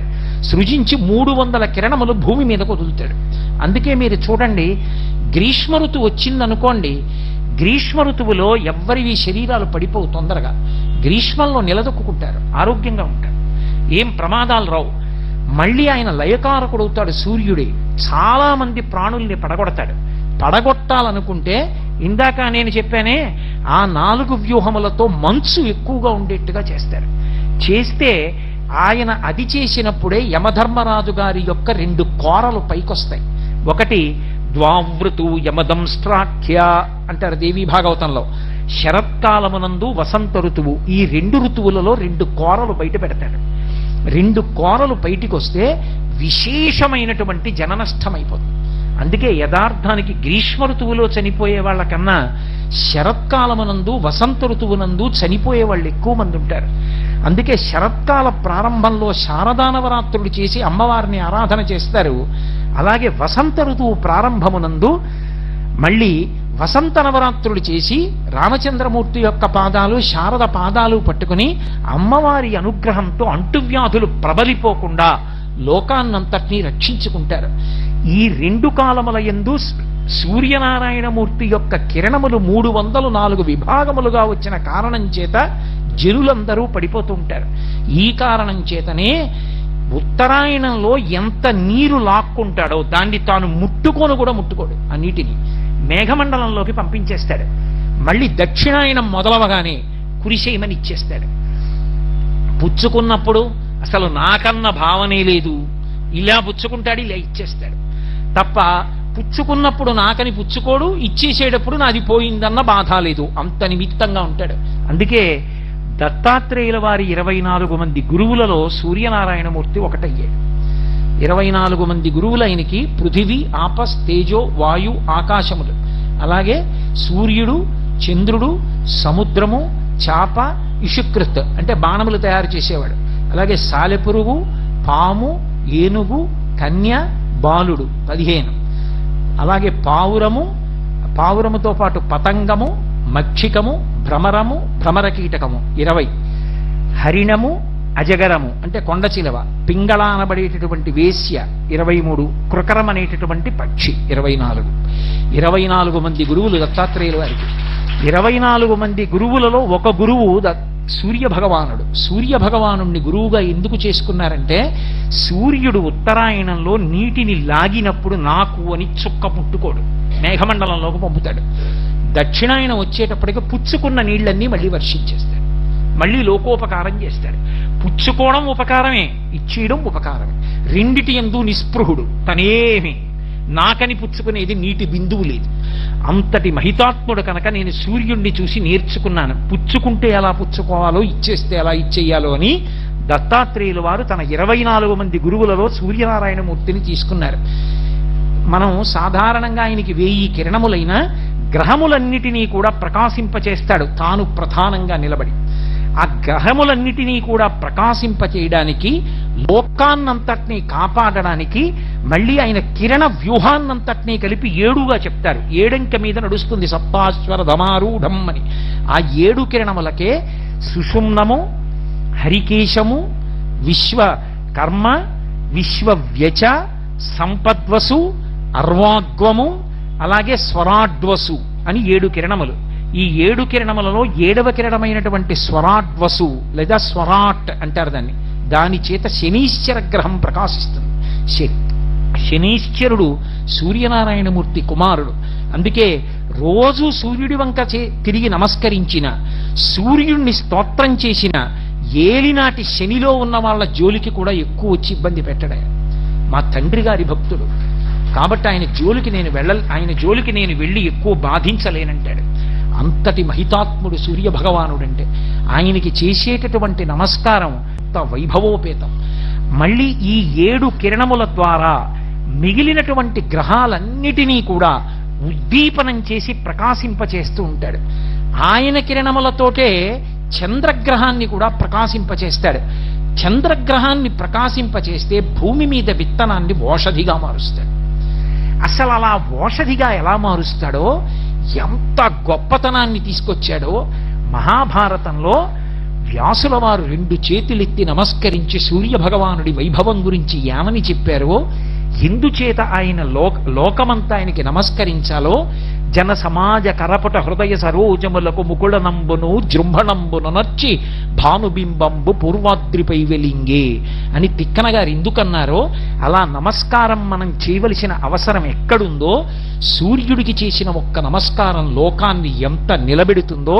సృజించి 300 కిరణములు భూమి మీదకు వదులుతాడు. అందుకే మీరు చూడండి, గ్రీష్మ ఋతువు వచ్చిందనుకోండి, గ్రీష్మ ఋతువులో ఎవ్వరివి శరీరాలు పడిపోవు తొందరగా. గ్రీష్మంలో నిలదొక్కుంటారు, ఆరోగ్యంగా ఉంటారు, ఏం ప్రమాదాలు రావు. మళ్ళీ ఆయన లయకారకుడవుతాడు సూర్యుడే. చాలా మంది ప్రాణుల్ని పడగొట్టాలనుకుంటే ఇందాక నేను చెప్పానే ఆ 4 వ్యూహములతో మంచు ఎక్కువగా ఉండేట్టుగా చేస్తారు. చేస్తే ఆయన అది చేసినప్పుడే యమధర్మరాజు గారి యొక్క 2 కోరలు పైకొస్తాయి. ఒకటి ద్వావృతు యమదంస్ట్రాఖ్య అంటారు దేవీ భాగవతంలో. శరత్కాలమునందు వసంత ఋతువు, ఈ 2 ఋతువులలో 2 కోరలు బయట పెడతాడు. 2 కోరలు బయటికి వస్తే విశేషమైనటువంటి జననష్టం అయిపోతుంది. అందుకే యథార్థానికి గ్రీష్మ ఋతువులో చనిపోయే వాళ్ళకన్నా శరత్కాలమునందు, వసంత ఋతువునందు చనిపోయే వాళ్ళు ఎక్కువ మంది ఉంటారు. అందుకే శరత్కాల ప్రారంభంలో శారదానవరాత్రులు చేసి అమ్మవారిని ఆరాధన చేస్తారు. అలాగే వసంత ఋతువు ప్రారంభమునందు మళ్ళీ వసంత నవరాత్రులు చేసి రామచంద్రమూర్తి యొక్క పాదాలు, శారద పాదాలు పట్టుకుని అమ్మవారి అనుగ్రహంతో అంటువ్యాధులు ప్రబలిపోకుండా లోకాన్నంతటినీ రక్షించుకుంటారు. ఈ 2 కాలముల యందు సూర్యనారాయణమూర్తి యొక్క కిరణములు 304 విభాగములుగా వచ్చిన కారణం చేత జనులందరూ పడిపోతూ ఉంటారు. ఈ కారణం చేతనే ఉత్తరాయణంలో ఎంత నీరు లాక్కుంటాడో దాన్ని తాను ముట్టుకోడు. ఆ నీటిని మేఘమండలంలోకి పంపించేస్తాడు. మళ్ళీ దక్షిణాయనం మొదలవగానే కురిసేయమని ఇచ్చేస్తాడు. పుచ్చుకున్నప్పుడు అసలు నాకన్న భావనే లేదు, ఇలా పుచ్చుకుంటాడు, ఇలా ఇచ్చేస్తాడు తప్ప పుచ్చుకున్నప్పుడు నాకని పుచ్చుకోడు, ఇచ్చేసేటప్పుడు నాది పోయిందన్న బాధ లేదు. అంత నిమిత్తంగా ఉంటాడు. అందుకే దత్తాత్రేయుల వారి 24 మంది గురువులలో సూర్యనారాయణమూర్తి ఒకటయ్యాడు. 24 మంది గురువులు ఆయనకి. పృథివీ, ఆపస్, తేజో, వాయు, ఆకాశములు, అలాగే సూర్యుడు, చంద్రుడు, సముద్రము, చాప, ఇషుకృత్ అంటే బాణములు తయారు చేసేవాడు, అలాగే సాలెపురుగు, పాము, ఏనుగు, కన్య, బాలుడు 15, అలాగే పావురముతో పాటు పతంగము, మక్షికము, భ్రమరము, భ్రమరకీటకము 20, హరిణము, అజగరము అంటే కొండ చిలవ, పింగళ అనబడేటటువంటి వేశ్య 23, కృకరం అనేటటువంటి పక్షి 24 మంది గురువులు దత్తాత్రేయుల వారికి. 24 మంది గురువులలో ఒక గురువు సూర్య భగవానుడు. సూర్య భగవానుణ్ణి గురువుగా ఎందుకు చేసుకున్నారంటే, సూర్యుడు ఉత్తరాయణంలో నీటిని లాగినప్పుడు నాకు అని చుక్క పుట్టుకోడు, మేఘమండలంలోకి పంపుతాడు. దక్షిణాయనం వచ్చేటప్పటికి పుచ్చుకున్న నీళ్లన్నీ మళ్ళీ వర్షించేస్తాడు, మళ్ళీ లోకోపకారం చేస్తాడు. పుచ్చుకోవడం ఉపకారమే, ఇచ్చేయడం ఉపకారమే. రెండిటి యందు నిస్పృహుడు, తనేమి నాకని పుచ్చుకునేది నీటి బిందువు లేదు. అంతటి మహితాత్ముడు కనుక నేను సూర్యుణ్ణి చూసి నేర్చుకున్నాను, పుచ్చుకుంటే ఎలా పుచ్చుకోవాలో, ఇచ్చేస్తే ఎలా ఇచ్చేయాలో అని. దత్తాత్రేయుల వారు తన 24 మంది గురువులలో సూర్యనారాయణమూర్తిని తీసుకున్నారు. మనం సాధారణంగా ఆయనకి 1000 కిరణములైన గ్రహములన్నిటినీ కూడా ప్రకాశింపచేస్తాడు తాను ప్రధానంగా నిలబడి. ఆ గ్రహములన్నిటినీ కూడా ప్రకాశింపచేయడానికి, లోకాన్నంతటినీ కాపాడడానికి మళ్ళీ ఆయన కిరణ వ్యూహాన్నంతటినీ కలిపి 7గా చెప్తారు. 7 అంకె మీద నడుస్తుంది సప్తాశ్వర ధమారూఢం అని. ఆ 7 కిరణములకే సుషుమ్నము, హరికేశము, విశ్వకర్మ, విశ్వవ్యచ, సంపద్వసు, అర్వాగ్వము, అలాగే స్వరాడ్వసు అని 7 కిరణములు. ఈ 7 కిరణములలో 7వ కిరణమైనటువంటి స్వరాడ్వసు లేదా స్వరాట్ అంటారు దాన్ని. దాని చేత శనీశ్వర గ్రహం ప్రకాశిస్తుంది. శనీశ్వరుడు సూర్యనారాయణమూర్తి కుమారుడు. అందుకే రోజు సూర్యుడి వంక తిరిగి నమస్కరించిన, సూర్యుడిని స్తోత్రం చేసిన, ఏలినాటి శనిలో ఉన్న వాళ్ళ జోలికి కూడా ఎక్కువ వచ్చి ఇబ్బంది పెట్టడాడు. మా తండ్రి గారి భక్తుడు కాబట్టి ఆయన జోలికి నేను వెళ్ళి ఎక్కువ బాధించలేనంటాడు. అంతటి మహితాత్ముడు సూర్య భగవానుడంటే. ఆయనకి చేసేటటువంటి నమస్కారం అంత వైభవోపేతం. మళ్ళీ ఈ 7 కిరణముల ద్వారా మిగిలినటువంటి గ్రహాలన్నిటినీ కూడా ఉద్దీపనం చేసి ప్రకాశింపచేస్తూ ఉంటాడు. ఆయన కిరణములతోటే చంద్రగ్రహాన్ని కూడా ప్రకాశింపచేస్తాడు. చంద్రగ్రహాన్ని ప్రకాశింపచేస్తే భూమి మీద విత్తనాన్ని ఓషధిగా మారుస్తాడు. అసలు అలా ఓషధిగా ఎలా మారుస్తాడో, ఎంత గొప్పతనాన్ని తీసుకొచ్చాడో మహాభారతంలో వ్యాసుల వారు 2 చేతులెత్తి నమస్కరించి సూర్య భగవానుడి వైభవం గురించి ఏమని చెప్పారో, ఎందుచేత ఆయన లోకమంతా ఆయనకి నమస్కరించాలో, జన సమాజ కరపట హృదయ సరోజములకు ముకుళనంబును జృంభణంబును నర్చి భానుబింబంబు పూర్వాద్రిపై వెలింగే అని తిక్కన గారు ఎందుకన్నారో, అలా నమస్కారం మనం చేయవలసిన అవసరం ఎక్కడుందో, సూర్యుడికి చేసిన ఒక్క నమస్కారం లోకాన్ని ఎంత నిలబెడుతుందో,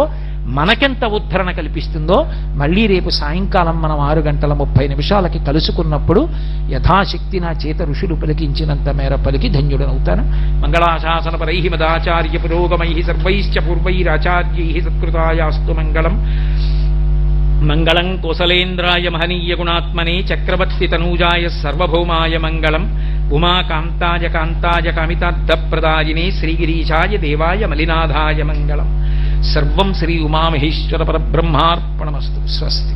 మనకెంత ఉద్ధరణ కల్పిస్తుందో మళ్ళీ రేపు సాయంకాలం మనం 6:30 కలుసుకున్నప్పుడు యథాశక్తి నా చేత ఋషులు పలికించినంత మేర పలికి ధన్యుడనవుతాను. మంగళాశాసన పరై మదాచార్య పురోగమై సర్వైశ్చ పూర్వైరాచార్యై సత్కృతాయాస్తు మంగళం. మంగళం కోసలేంద్రాయ మహనీయ గుణాత్మనే చక్రవర్తి తనూజాయ సర్వభౌమాయ మంగళం. ఉమాకాంతాయ కాంతాయ కామితార్థప్రదాయినే శ్రీగిరీశాయ దేవాయ మలినాథాయ మంగళం. సర్వం శ్రీ ఉమామహేశ్వర పరబ్రహ్మార్పణమస్తు. స్వస్తి.